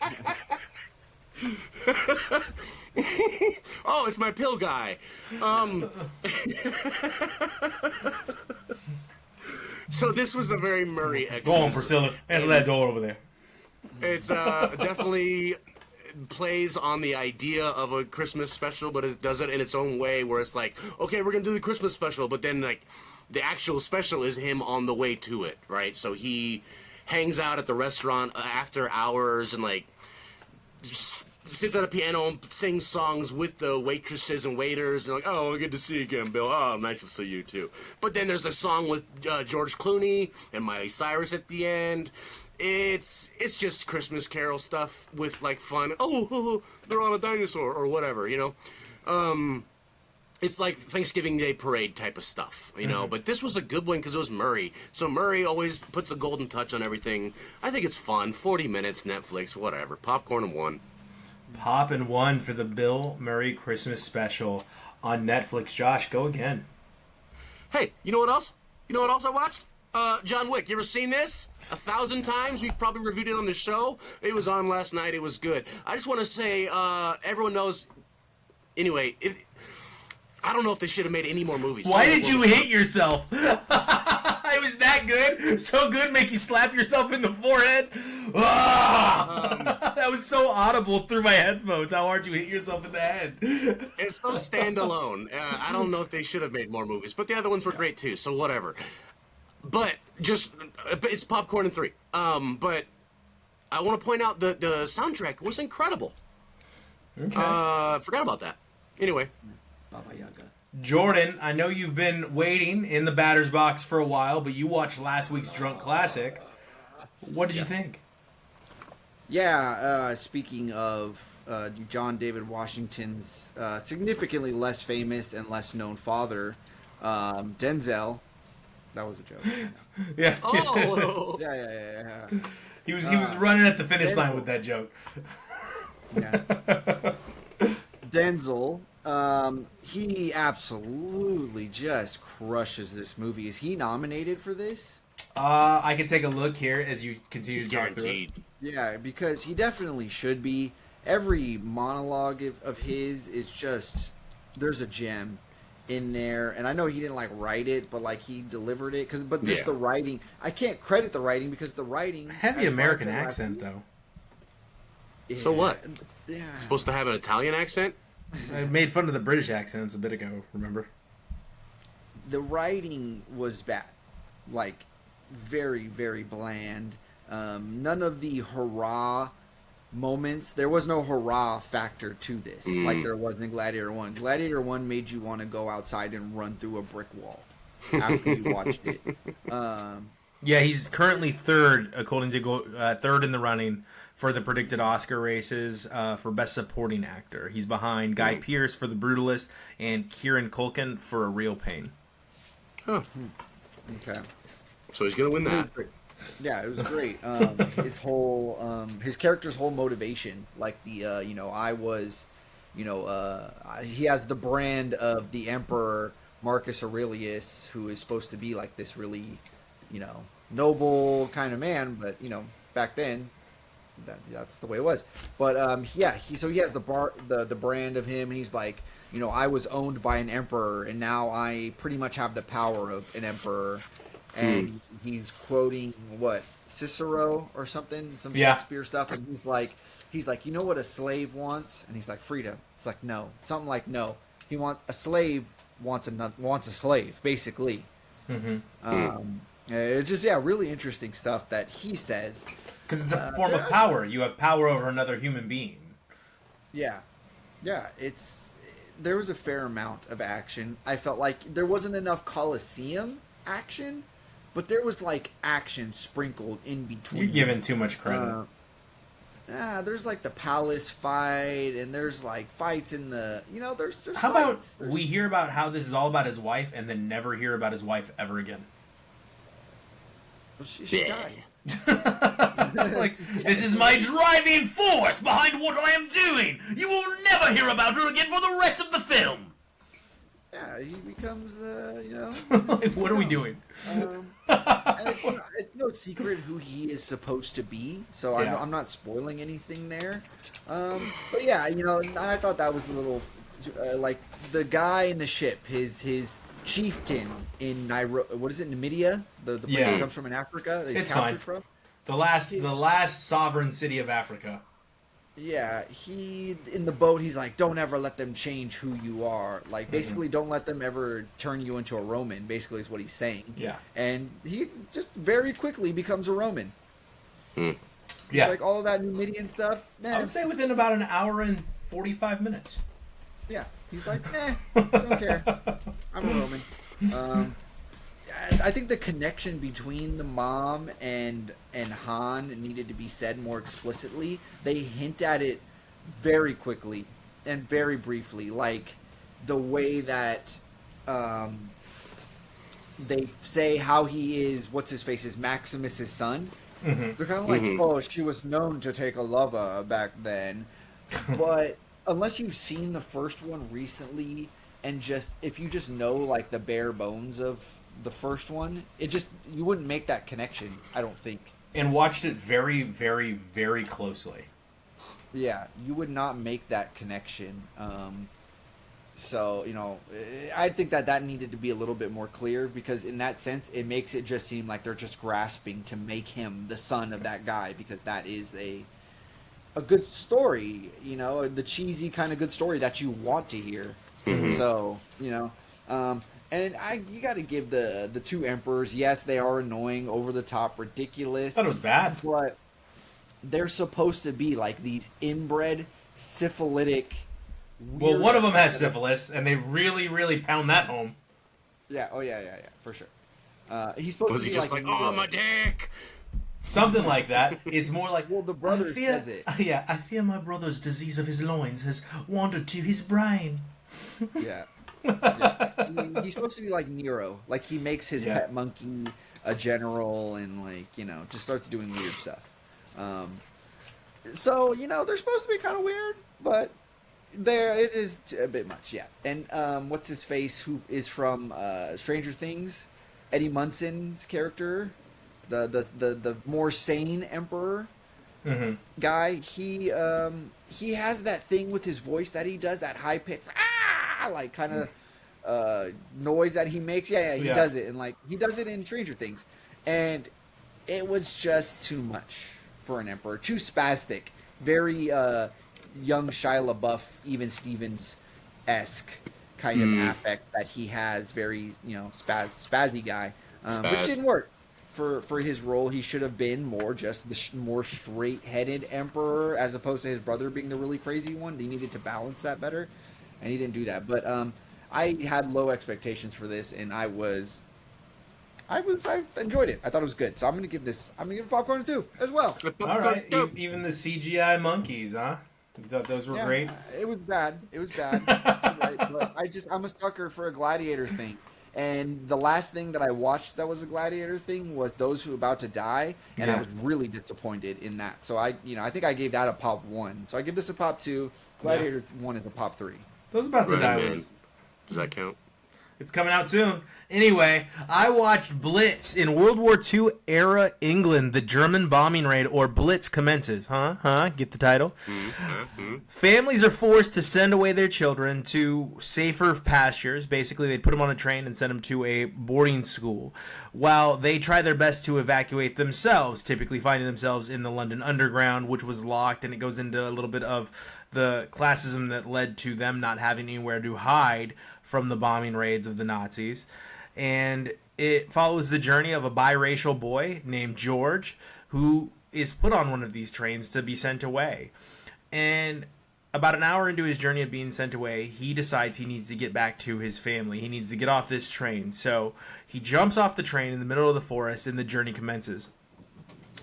Oh, it's my pill guy. So this was a very Murray Xmas. Go on, Priscilla. Answer that door over there. It's definitely plays on the idea of a Christmas special, but it does it in its own way, where it's like, okay, we're gonna do the Christmas special, but then like the actual special is him on the way to it, right? So he hangs out at the restaurant after hours and like sits at a piano and sings songs with the waitresses and waiters, and like, oh, good to see you again, Bill. Oh, nice to see you too. But then there's a song with George Clooney and Miley Cyrus at the end. It's just Christmas Carol stuff with like fun. Oh, they're on a dinosaur or whatever, you know. It's like Thanksgiving Day parade type of stuff, you know. But this was a good one because it was Murray. So Murray always puts a golden touch on everything. I think it's fun. 40 minutes, Netflix, whatever. Popcorn and one. Pop and one for the Bill Murray Christmas special on Netflix. Josh, go again. Hey, you know what else? You know what else I watched? John Wick. You ever seen this? 1,000 times. We've probably reviewed it on the show. It was on last night. It was good. I just want to say, everyone knows. Anyway, I don't know if they should have made any more movies. Why did you hit yourself? It was that good? So good, make you slap yourself in the forehead? That was so audible through my headphones. How hard you hit yourself in the head. It's so standalone. I don't know if they should have made more movies, but the other ones were great too, so whatever. But just, it's popcorn and 3. But I want to point out the soundtrack was incredible. Okay. Forgot about that. Anyway. Baba Yaga. Jordan, I know you've been waiting in the batter's box for a while, but you watched last week's Drunk Classic. What did you think? Yeah, speaking of John David Washington's significantly less famous and less known father, Denzel. That was a joke. Yeah. Oh! Yeah. He was running at the finish line with that joke. Yeah. Denzel. He absolutely just crushes this movie. Is he nominated for this? I can take a look here as you continue He's to talk through it. guaranteed. Yeah, because he definitely should be. Every monologue of his is just, there's a gem in there. And I know he didn't like write it, but like he delivered it. But just the writing, I can't credit the writing because the writing. Heavy American accent, though. Yeah, So what? Yeah. Supposed to have an Italian accent? I made fun of the British accents a bit ago, remember? The writing was bad. Like, very, very bland. None of the hurrah moments. There was no hurrah factor to this, like there was in Gladiator 1. Gladiator 1 made you want to go outside and run through a brick wall after you watched it. Yeah, he's currently third, according to third in the running for the predicted Oscar races for Best Supporting Actor. He's behind Guy Pearce for The Brutalist and Kieran Culkin for A Real Pain. Huh. Okay. So he's going to win that. Yeah, it was great. His whole, his character's whole motivation, like the, I was, he has the brand of the Emperor Marcus Aurelius, who is supposed to be like this really, noble kind of man, but back then, that's the way it was. But he has the brand of him. And he's like, I was owned by an emperor, and now I pretty much have the power of an emperor. And he's quoting Cicero or something, some Shakespeare stuff, and he's like, you know what a slave wants? And he's like, freedom. It's like, no, something like no. A slave wants a slave, basically. It's just really interesting stuff that he says. Because it's a form of power. You have power over another human being. Yeah. There was a fair amount of action. I felt like there wasn't enough Coliseum action, but there was like action sprinkled in between. You're giving too much credit. There's like the palace fight, and there's like fights in the, there's How fights. about we hear about how this is all about his wife, and then never hear about his wife ever again? Well, she died. Like, this is my driving force behind what I am doing. You will never hear about her again for the rest of the film. yeah, he becomes, Like, what are we doing? And it's no secret who he is supposed to be, so Yeah. I'm not spoiling anything there. But yeah, I thought that was a little like the guy in the ship, his chieftain in Nairobi. What is it, Namibia? The place Yeah. he comes from in Africa. That he's It's captured fine. from. The last sovereign city of Africa. Yeah, he in the boat. He's like, don't ever let them change who you are. Like, basically, don't let them ever turn you into a Roman. Basically, is what he's saying. Yeah. And he just very quickly becomes a Roman. Yeah. Like all of that Numidian stuff. I would say within about an hour and 45 minutes. Yeah, he's like, don't care. I'm a Roman. I think the connection between the mom and Han needed to be said more explicitly. They hint at it very quickly and very briefly, like the way that they say how he is. What's his face? Is Maximus's son? Mm-hmm. They're kind of like, oh, she was known to take a lover back then, but unless you've seen the first one recently, and if you just know like the bare bones of the first one, you wouldn't make that connection, I don't think. And watched it very, very, very closely. Yeah, you would not make that connection. So, I think that needed to be a little bit more clear, because in that sense, it makes it just seem like they're just grasping to make him the son of that guy, because that is a good story, the cheesy kind of good story that you want to hear. Mm-hmm. So, and you got to give the two emperors, yes, they are annoying, over the top, ridiculous. I thought it was bad. But they're supposed to be like these inbred, syphilitic. Well, one of them has syphilis, and they really, really pound that home. Yeah. Oh, yeah, for sure. He's supposed Was to he be just like, oh, my dick? Something like that. It's more like, well, the brother says it. Yeah, I fear my brother's disease of his loins has wandered to his brain. Yeah. He's supposed to be like Nero. Like, he makes his pet monkey a general, and just starts doing weird stuff. So, they're supposed to be kind of weird, but it is a bit much, yeah. And what's his face, who is from Stranger Things, Eddie Munson's character, the more sane emperor guy, he has that thing with his voice that he does, that high pitch like kind of noise that he makes. He does it, and he does it in Stranger Things, and it was just too much for an emperor, too spastic, very young Shia LaBeouf, even Stevens-esque kind of affect that he has, very spazzy guy, which didn't work for his role. He should have been more just the more straight-headed emperor, as opposed to his brother being the really crazy one. They needed to balance that better, and he didn't do that. But I had low expectations for this, and I enjoyed it. I thought it was good. So I'm gonna give it popcorn too as well. All right, even the CGI monkeys, huh? You thought those were great? It was bad. Right? But I'm a sucker for a gladiator thing. And the last thing that I watched that was a gladiator thing was Those Who About to Die, and I was really disappointed in that. So I think I gave that a pop 1. So I give this a pop 2. Gladiator 1 is a pop 3. Those About to Die Does that count? It's coming out soon. Anyway, I watched Blitz in World War II era England. The German bombing raid, or Blitz, commences. Get the title? Families are forced to send away their children to safer pastures. Basically, they put them on a train and send them to a boarding school, while they try their best to evacuate themselves, typically finding themselves in the London Underground, which was locked, and it goes into a little bit of the classism that led to them not having anywhere to hide from the bombing raids of the Nazis. And it follows the journey of a biracial boy named George, who is put on one of these trains to be sent away. And about an hour into his journey of being sent away, he decides he needs to get back to his family. He needs to get off this train. So he jumps off the train in the middle of the forest, and the journey commences.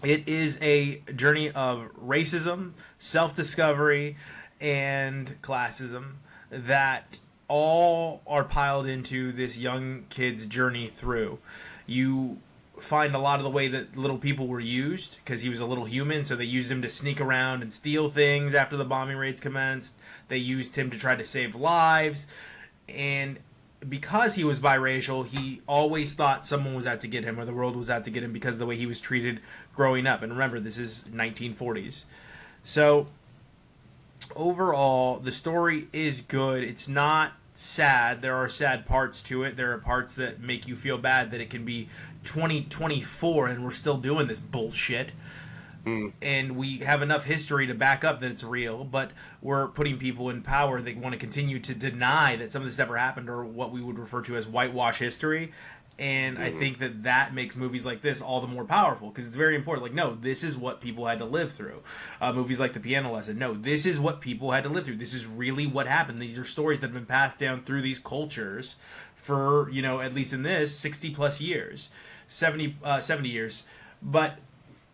It is a journey of racism, self-discovery, and classism that all are piled into this young kid's journey through. You find a lot of the way that little people were used, because he was a little human, so they used him to sneak around and steal things after the bombing raids commenced. They used him to try to save lives, and because he was biracial, he always thought someone was out to get him or the world was out to get him because of the way he was treated growing up. And remember, this is 1940s. So overall, the story is good. It's not sad. There are sad parts to it. There are parts that make you feel bad that it can be 2024 and we're still doing this bullshit. And we have enough history to back up that it's real, but we're putting people in power that want to continue to deny that some of this ever happened, or what we would refer to as whitewash history. And I think that makes movies like this all the more powerful, because it's very important. Like, no, this is what people had to live through. Movies like The Piano Lesson, no, this is what people had to live through. This is really what happened. These are stories that have been passed down through these cultures for, at least in this, 60 plus years, 70 years. But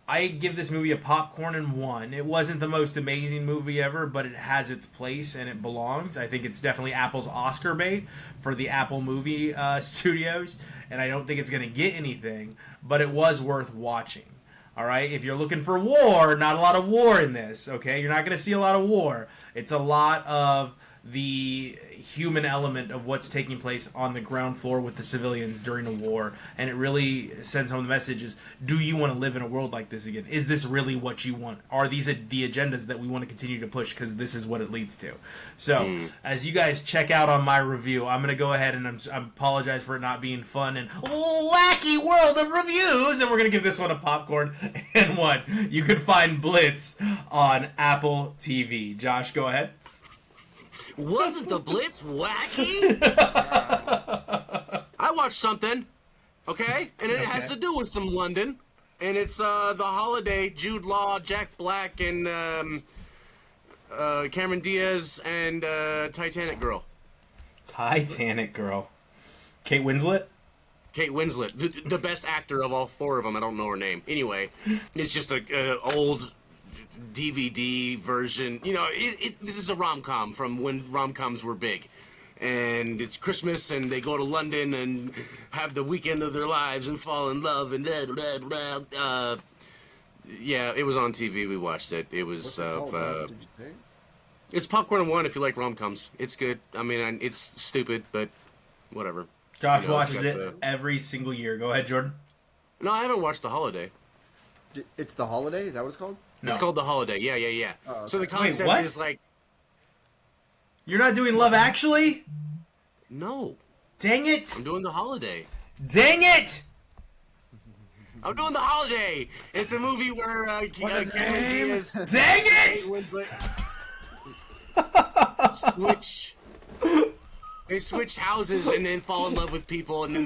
I give this movie a popcorn and 1. It wasn't the most amazing movie ever, but it has its place and it belongs. I think it's definitely Apple's Oscar bait for the Apple movie studios, and I don't think it's going to get anything, but it was worth watching. All right? If you're looking for war, not a lot of war in this, okay? You're not going to see a lot of war. It's a lot of the human element of what's taking place on the ground floor with the civilians during a war, and it really sends home the message is, do you want to live in a world like this again? Is this really what you want? Are these the agendas that we want to continue to push, because this is what it leads to? So as you guys check out on my review, I'm going to go ahead and I apologize for it not being fun and wacky world of reviews, and we're going to give this one a popcorn and 1. You can find Blitz on Apple TV. Josh, go ahead. Wasn't the Blitz wacky? I watched something, okay? And it has to do with some London. And it's The Holiday, Jude Law, Jack Black, and Cameron Diaz, and Titanic Girl. Titanic Girl. Kate Winslet? Kate Winslet, the best actor of all 4 of them. I don't know her name. Anyway, it's just a old DVD version. This is a rom-com from when rom-coms were big, and it's Christmas and they go to London and have the weekend of their lives and fall in love and yeah, it was on TV. We watched it. It was did you say? It's popcorn and 1 if you like rom-coms. It's good. I mean, it's stupid, but whatever. Josh watches it every single year. Go ahead, Jordan. No, I haven't watched The Holiday. It's The Holiday? Is that what it's called? No. It's called The Holiday. Yeah. Oh, okay. So the concept is like... You're not doing Love Actually? No. Dang it! I'm doing The Holiday. Dang it! I'm doing The Holiday! It's a movie where Cameron Diaz... Dang it! They switch houses and then fall in love with people, and then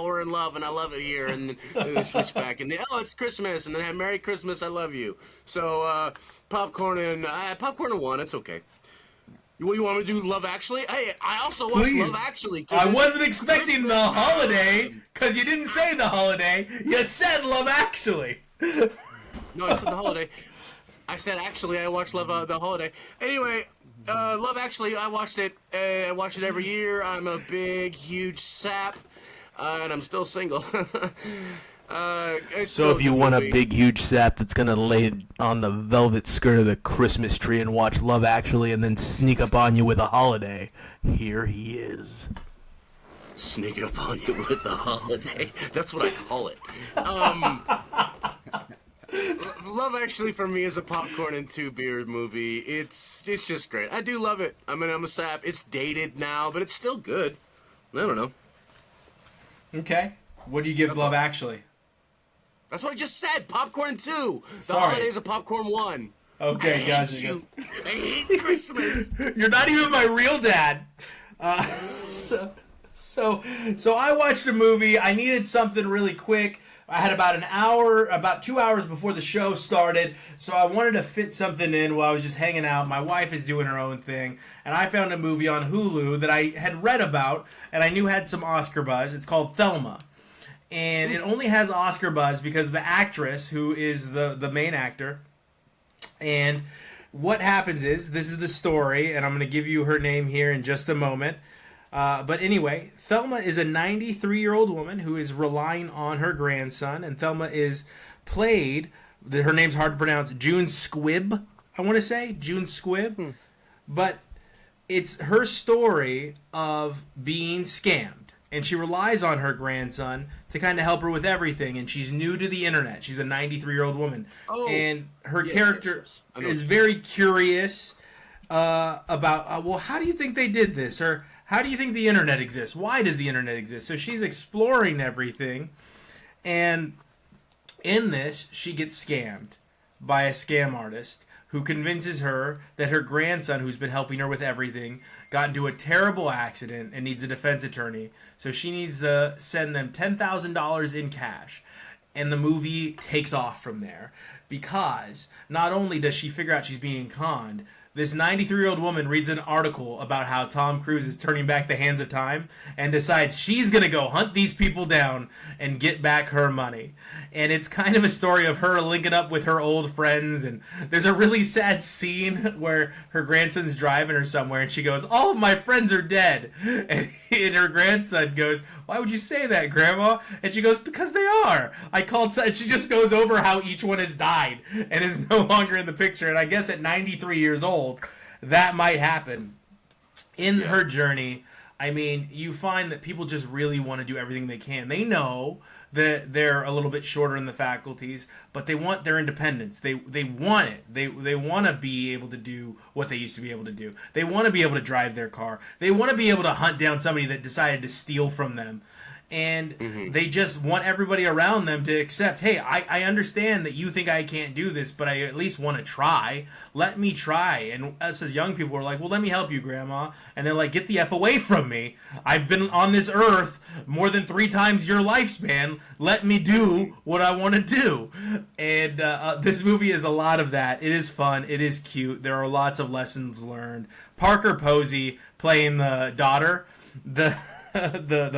we're in love and I love it here, and then they switch back and it's Christmas, and then have Merry Christmas, I love you. So popcorn and 1, it's okay. You want me to do Love Actually? Hey, I also watched Love Actually. I wasn't expecting The Holiday, because you didn't say The Holiday. You said Love Actually. No, I said The Holiday. I said actually I watched The Holiday. Anyway. Love Actually, I watched it. I watch it every year. I'm a big, huge sap, and I'm still single. So if you want a big, huge sap that's gonna lay on the velvet skirt of the Christmas tree and watch Love Actually and then sneak up on you with a holiday, here he is. Sneak up on you with a holiday. That's what I call it. Love Actually for me is a popcorn and 2 beer movie. It's just great. I do love it. I mean, I'm a sap. It's dated now, but it's still good. I don't know. Okay. What do you give Love Actually? That's what I just said. Popcorn 2. The Sorry. Holiday's a popcorn 1. Okay, guys. I hate Christmas. You're not even my real dad. So I watched a movie. I needed something really quick. I had about 2 hours before the show started, so I wanted to fit something in while I was just hanging out. My wife is doing her own thing, and I found a movie on Hulu that I had read about, and I knew had some Oscar buzz. It's called Thelma, and it only has Oscar buzz because the actress, who is the main actor, and what happens is, this is the story, and I'm going to give you her name here in just a moment. But anyway, Thelma is a 93-year-old woman who is relying on her grandson, and Thelma is played, her name's hard to pronounce, June Squibb, I want to say, June Squibb. But it's her story of being scammed. And she relies on her grandson to kind of help her with everything. And she's new to the internet. She's a 93-year-old woman. Oh, and her yes, character is very curious about, well, how do you think they did this? Or how do you think the internet exists? Why does the internet exist? So she's exploring everything. And in this, she gets scammed by a scam artist who convinces her that her grandson, who's been helping her with everything, got into a terrible accident and needs a defense attorney. So she needs to send them $10,000 in cash. And the movie takes off from there. Because not only does she figure out she's being conned, this 93-year-old woman reads an article about how Tom Cruise is turning back the hands of time and decides she's going to go hunt these people down and get back her money. And it's kind of a story of her linking up with her old friends. And there's a really sad scene where her grandson's driving her somewhere and she goes, "All of my friends are dead." And her grandson goes, "Why would you say that, Grandma?" And she goes, "Because they are. I called," and she just goes over how each one has died and is no longer in the picture. And I guess at 93 years old, that might happen. In her journey, I mean, you find that people just really want to do everything they can. They know that they're a little bit shorter in the faculties, but they want their independence. They want it. They want to be able to do what they used to be able to do. They want to be able to drive their car. They want to be able to hunt down somebody that decided to steal from them. And they just want everybody around them to accept, hey, I understand that you think I can't do this, but I at least want to try. Let me try. And us as young people are like, well, let me help you, Grandma. And they're like, get the F away from me. I've been on this earth more than 3 times your lifespan. Let me do what I want to do. And this movie is a lot of that. It is fun. It is cute. There are lots of lessons learned. Parker Posey playing the daughter, the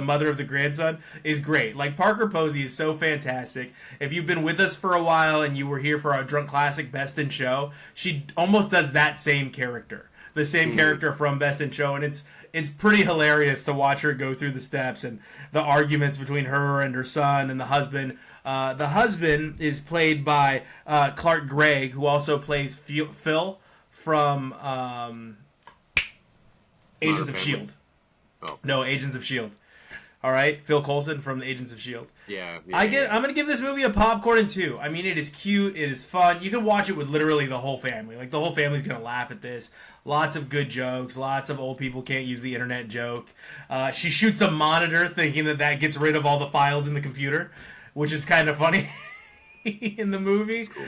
mother of the grandson, is great. Like, Parker Posey is so fantastic. If you've been with us for a while and you were here for our Drunk Classic Best in Show, she almost does that same character. The same character from Best in Show, and it's pretty hilarious to watch her go through the steps and the arguments between her and her son and the husband. The husband is played by Clark Gregg, who also plays Phil from Agents of S.H.I.E.L.D. Oh. No, Agents of S.H.I.E.L.D. All right, Phil Coulson from the Agents of S.H.I.E.L.D. Yeah. I'm gonna give this movie a popcorn and 2. I mean, it is cute, it is fun. You can watch it with literally the whole family. Like, the whole family's gonna laugh at this. Lots of good jokes. Lots of old people can't use the internet joke. She shoots a monitor, thinking that gets rid of all the files in the computer, which is kind of funny in the movie. Cool.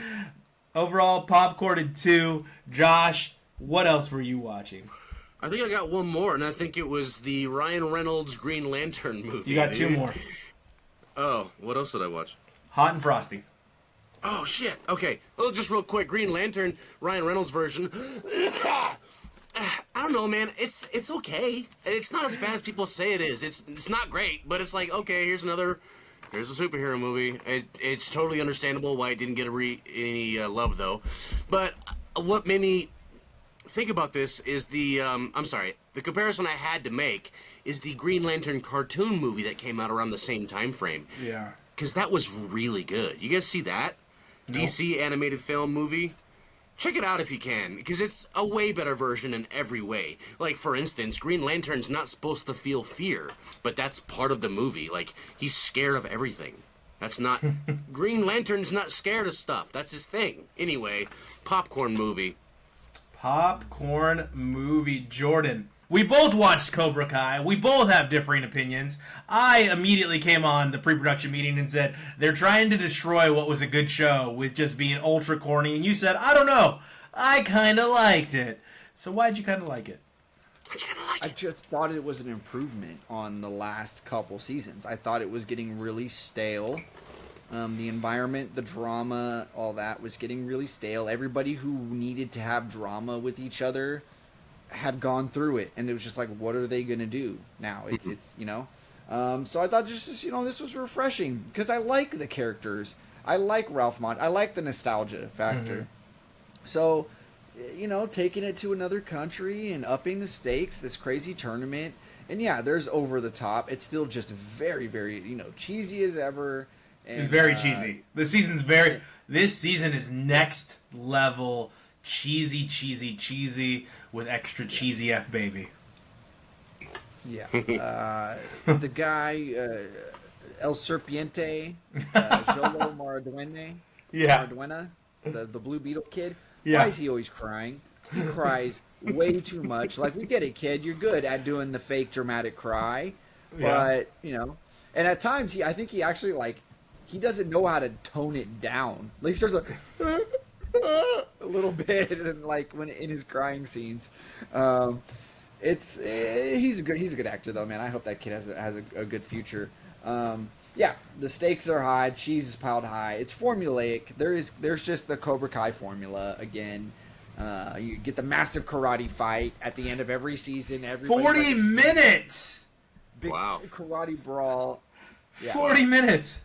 Overall, popcorn and 2. Josh, what else were you watching? I think I got one more, and I think it was the Ryan Reynolds Green Lantern movie. You got 2 more. Oh, what else did I watch? Hot and Frosty. Oh, shit. Okay. Well, just real quick, Green Lantern, Ryan Reynolds version. I don't know, man. It's okay. It's not as bad as people say it is. It's not great, but it's like, okay, here's a superhero movie. It's totally understandable why it didn't get any love, though. But what made me think about this is the comparison I had to make is the Green Lantern cartoon movie that came out around the same time frame. Yeah. Because that was really good. You guys see that? Nope. DC animated film movie? Check it out if you can, because it's a way better version in every way. Like, for instance, Green Lantern's not supposed to feel fear, but that's part of the movie. Like, he's scared of everything. That's not... Green Lantern's not scared of stuff. That's his thing. Anyway, popcorn movie. Popcorn movie. Jordan. We both watched Cobra Kai. We both have differing opinions. I immediately came on the pre-production meeting and said, they're trying to destroy what was a good show with just being ultra corny. And you said, I don't know. I kind of liked it. So why'd you kind of like it? I just thought it was an improvement on the last couple seasons. I thought it was getting really stale. The environment, the drama, all that was getting really stale. Everybody who needed to have drama with each other had gone through it, and it was just like, what are they gonna do now? It's you know. So I thought just this was refreshing because I like the characters. I like Ralph Macchio. I like the nostalgia factor. Mm-hmm. So, taking it to another country and upping the stakes, this crazy tournament, and yeah, there's over the top. It's still just very, very cheesy as ever. And, it's very cheesy. This season is next level cheesy with extra cheesy F baby. Yeah. The guy, El Serpiente, Jolo Maraduene, Yeah. Maraduena, the Blue Beetle kid. Yeah. Why is he always crying? He cries way too much. Like, we get it, kid. You're good at doing the fake dramatic cry. But, and at times, I think he actually, like, he doesn't know how to tone it down. Like, he starts like, a little bit, and like, when in his crying scenes. He's a good actor though, man. I hope that kid has a good future. Yeah, the stakes are high, cheese is piled high. It's formulaic. There's just the Cobra Kai formula again. You get the massive karate fight at the end of every season. 40 minutes. Big Wow. karate brawl. Yeah. 40 minutes.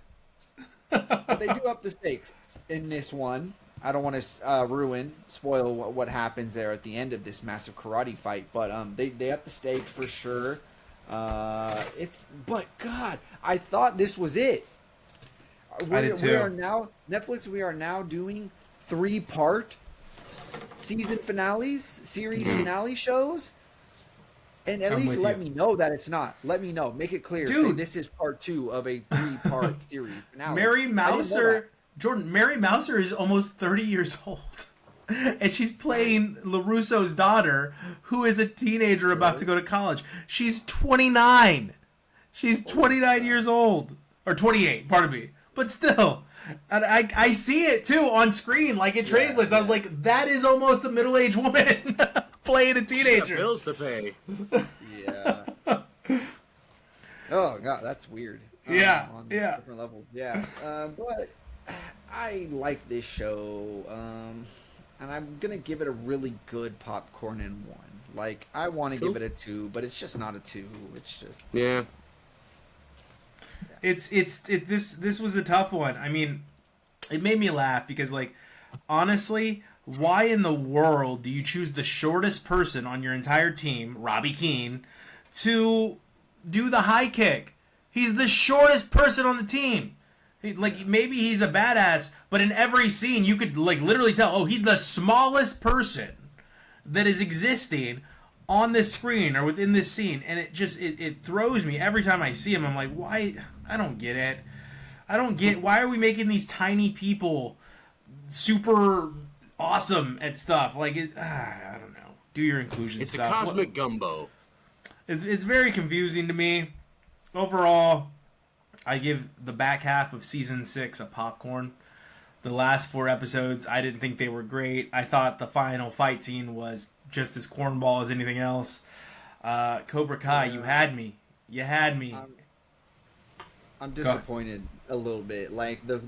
But they do up the stakes in this one. I don't want to spoil what happens there at the end of this massive karate fight, but they up the stakes for sure. But God, I thought this was it. I did too. We are now Netflix. We are now doing 3-part season finales, series finale shows. And at least let me know that it's not. Let me know. Make it clear. Dude. Say this is part 2 of a 3-part series finale. Mary Mouser, Jordan, Mary Mouser is almost 30 years old. And she's playing LaRusso's daughter, who is a teenager about to go to college. She's 29. She's 29 years old. Or 28, pardon me. But still, and I see it, too, on screen. Like, it translates. I was like, that is almost a middle-aged woman playing a teenager. She got bills to pay. Yeah. Oh God, that's weird. Yeah, On yeah. different levels. Yeah. But I like this show, and I'm gonna give it a really good popcorn in 1. Like, I want to give it a 2, but it's just not a 2. It's just Yeah. This was a tough one. I mean, it made me laugh because, like, honestly, why in the world do you choose the shortest person on your entire team, Robbie Keane, to do the high kick? He's the shortest person on the team. Like, maybe he's a badass, but in every scene you could, like, literally tell, oh, he's the smallest person that is existing on this screen or within this scene, and it throws me every time I see him. I'm like, why? I don't get it. Why are we making these tiny people super awesome at stuff? Like, I don't know. Do your inclusion It's stuff. a cosmic gumbo. It's very confusing to me. Overall, I give the back half of season 6 a popcorn. The last 4 episodes, I didn't think they were great. I thought the final fight scene was just as cornball as anything else. Cobra Kai, you had me. You had me. I'm disappointed a little bit. Like, the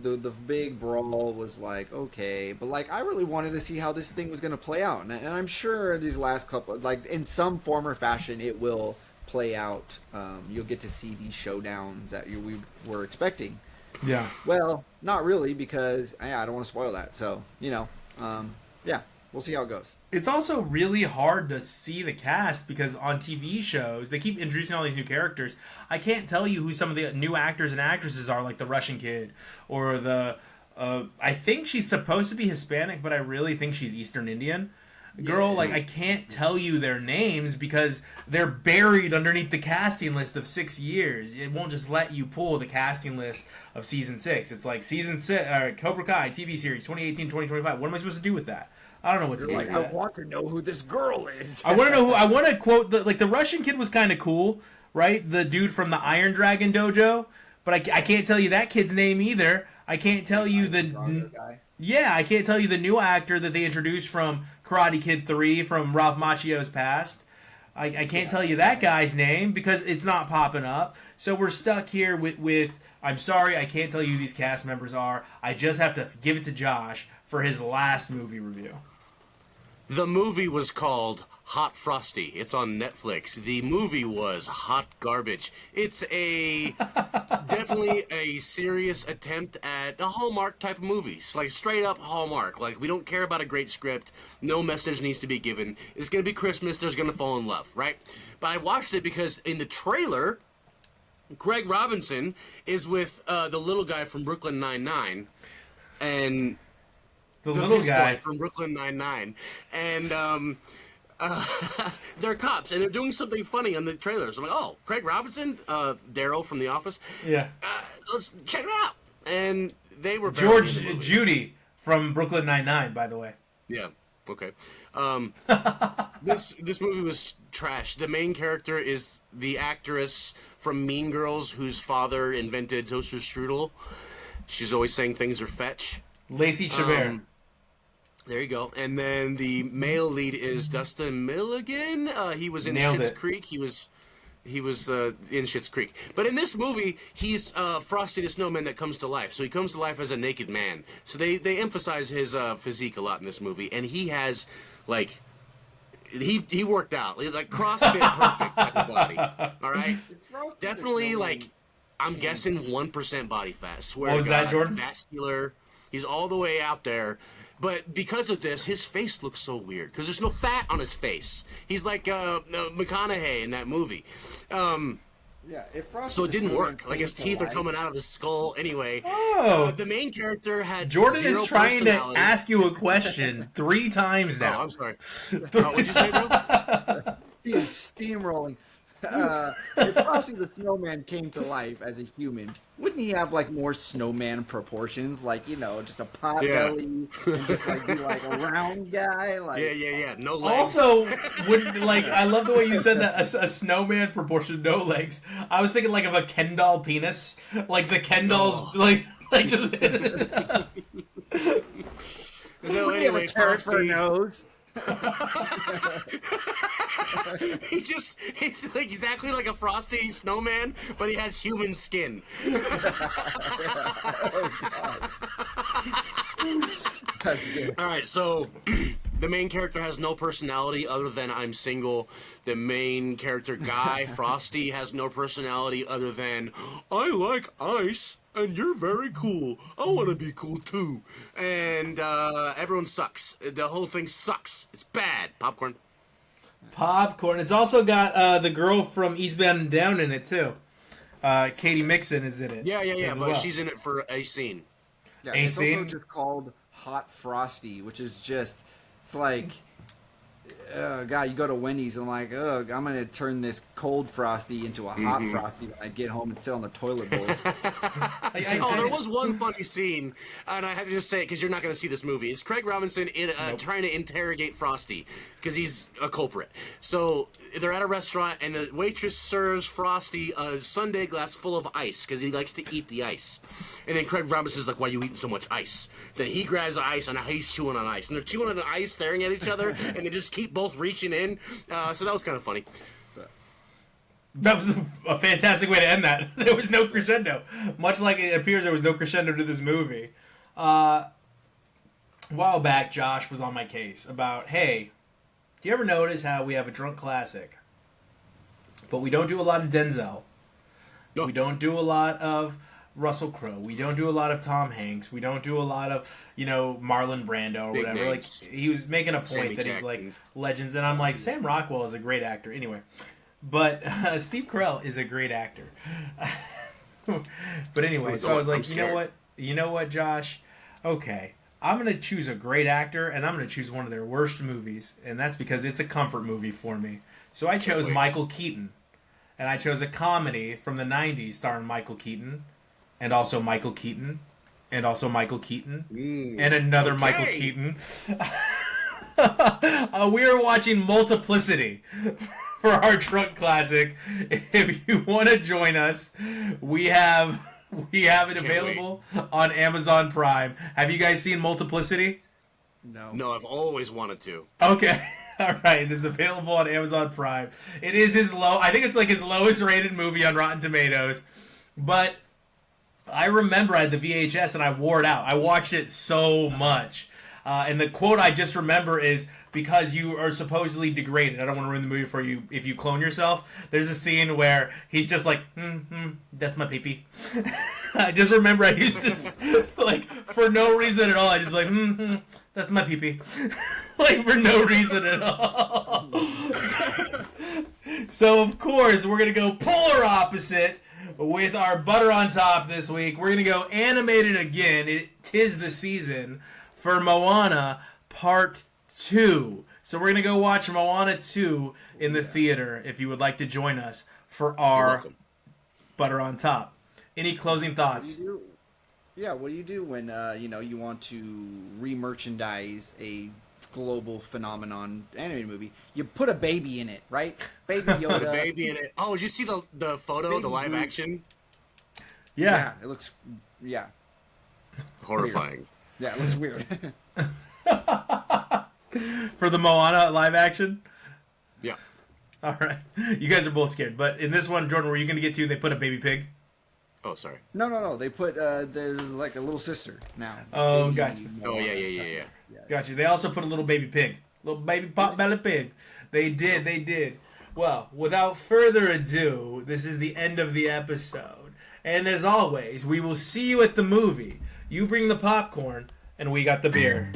big brawl was like, okay, but like, I really wanted to see how this thing was going to play out, and I'm sure these last couple, like, in some form or fashion, it will play out. You'll get to see these showdowns that we were expecting. Yeah. Well, not really, because I don't want to spoil that. So, yeah, we'll see how it goes. It's also really hard to see the cast because on TV shows, they keep introducing all these new characters. I can't tell you who some of the new actors and actresses are, like the Russian kid or the... I think she's supposed to be Hispanic, but I really think she's Eastern Indian. Girl, like, I can't tell you their names because they're buried underneath the casting list of 6 years. It won't just let you pull the casting list of season 6. It's like season 6, Cobra Kai TV series 2018-2025. What am I supposed to do with that? I don't know what to like. I want to know who this girl is. I want to know who. I want to quote the Russian kid was kind of cool, right? The dude from the Iron Dragon dojo, but I can't tell you that kid's name either. I can't tell you I can't tell you the new actor that they introduced from Karate Kid 3 from Ralph Macchio's past. I can't tell you that guy's name because it's not popping up. So we're stuck here with I'm sorry, I can't tell you who these cast members are. I just have to give it to Josh for his last movie review. The movie was called Hot Frosty. It's on Netflix. The movie was hot garbage. It's definitely a serious attempt at a Hallmark type of movie. Like, straight up Hallmark. Like, we don't care about a great script. No message needs to be given. It's going to be Christmas. They're going to fall in love, right? But I watched it because in the trailer, Greg Robinson is with the little guy from Brooklyn Nine-Nine. And The little piss guy boy from Brooklyn Nine-Nine, and they're cops, and they're doing something funny on the trailers. I'm like, oh, Craig Robinson, Daryl from The Office. Yeah. Let's check it out. And they were George Judy from Brooklyn Nine-Nine, by the way. Yeah. Okay. This movie was trash. The main character is the actress from Mean Girls whose father invented toaster strudel. She's always saying things are fetch. Lacey Chabert. There you go. And then the male lead is Dustin Milligan. He was in Schitt's Creek. He was in Schitt's Creek. But in this movie, he's Frosty the Snowman that comes to life. So he comes to life as a naked man. So they emphasize his physique a lot in this movie. And he has, like, he worked out. Like, CrossFit perfect type of body. All right? Definitely, like, I'm guessing 1% body fat. Swear what was to God, that, Jordan? Vascular. He's all the way out there. But because of this, his face looks so weird because there's no fat on his face. He's like McConaughey in that movie. Yeah, if Frosty So it the didn't Snowman work. Like his came to teeth are life- coming out of his skull. Anyway, Oh. the main character had Jordan zero is trying to personality. ask you a question 3 times Oh, now. I'm sorry. What'd you say, bro? He is steamrolling. If Frosty the Snowman came to life as a human, wouldn't he have like more snowman proportions? Like, you know, just a pot Yeah. belly and just like be like a round guy? Like, Yeah. No legs. Also, would like I love the way you said that a snowman proportion, no legs. I was thinking like of a Ken doll penis, like the Ken dolls, like just. No, would he have a anyway, carrot for a Frosty, nose? he's like exactly like a Frosty snowman, but he has human skin. That's good. All right, so the main character has no personality other than I'm single. The main character, Guy, Frosty, has no personality other than I like ice and you're very cool. I want to be cool too. And everyone sucks. The whole thing sucks. It's bad. Popcorn. Popcorn. It's also got the girl from Eastbound and Down in it too. Katie Mixon is in it. Yeah, as but well. she's in it for a scene. Yeah, Ain't it's also seen? just called Hot Frosty, which is just, it's like, God, you go to Wendy's and like, ugh, I'm going to turn this cold Frosty into a hot Frosty when I get home and sit on the toilet bowl. There was one funny scene, and I have to just say it because you're not going to see this movie. It's Craig Robinson trying to interrogate Frosty because he's a culprit. So they're at a restaurant, and the waitress serves Frosty a sundae glass full of ice because he likes to eat the ice. And then Craig Robinson's like, "Why are you eating so much ice?" Then he grabs the ice, and he's chewing on ice. And they're chewing on the ice, staring at each other, and they just keep both reaching in. So that was kind of funny. That was a fantastic way to end that. There was no crescendo. Much like it appears there was no crescendo to this movie. A while back, Josh was on my case about, hey, do you ever notice how we have a drunk classic, but we don't do a lot of Denzel? No. We don't do a lot of Russell Crowe. We don't do a lot of Tom Hanks. We don't do a lot of, Marlon Brando or Big whatever. names. Like, he was making a point Sammy that he's like Jackson. legends, and I'm like, Sam Rockwell is a great actor. Anyway. But Steve Carell is a great actor. But anyway, so I was like, you know what, Josh? Okay, I'm going to choose a great actor, and I'm going to choose one of their worst movies, and that's because it's a comfort movie for me. So I chose Michael Keaton, and I chose a comedy from the 90s starring Michael Keaton, and also Michael Keaton, and also Michael Keaton, and another Michael Keaton. We are watching Multiplicity for our drunk classic. If you want to join us, we have it available on Amazon Prime. Have you guys seen Multiplicity? No, I've always wanted to. Okay. All right. It's available on Amazon Prime. It is I think it's like his lowest rated movie on Rotten Tomatoes. But I remember I had the VHS and I wore it out. I watched it so much. And the quote I just remember is, because you are supposedly degraded. I don't want to ruin the movie for you if you clone yourself. There's a scene where he's just like, that's my pee-pee. I just remember I used to, like, for no reason at all, I just be like, that's my pee-pee. Like, for no reason at all. So, of course, we're going to go polar opposite with our butter on top this week. We're going to go animated again. Tis the season for Moana Part 2. So we're going to go watch Moana 2 in the theater if you would like to join us for our Butter on Top. Any closing thoughts? What do you do when you want to re-merchandise a global phenomenon animated movie? You put a baby in it, right? Baby Yoda. Put a baby in it. Oh, did you see the photo, Baby the live Groot. action? Yeah. It looks Horrifying. Yeah, it looks weird. For the Moana live action? Yeah. All right. You guys are both scared. But in this one, Jordan, were you going to get to, they put a baby pig? Oh, sorry. No. They put there's like a little sister now. Oh, Baby gotcha. Oh, yeah. Got you. They also put a little baby pig. Little baby pot-belly pig. They did. Well, without further ado, this is the end of the episode. And as always, we will see you at the movie. You bring the popcorn, and we got the beer.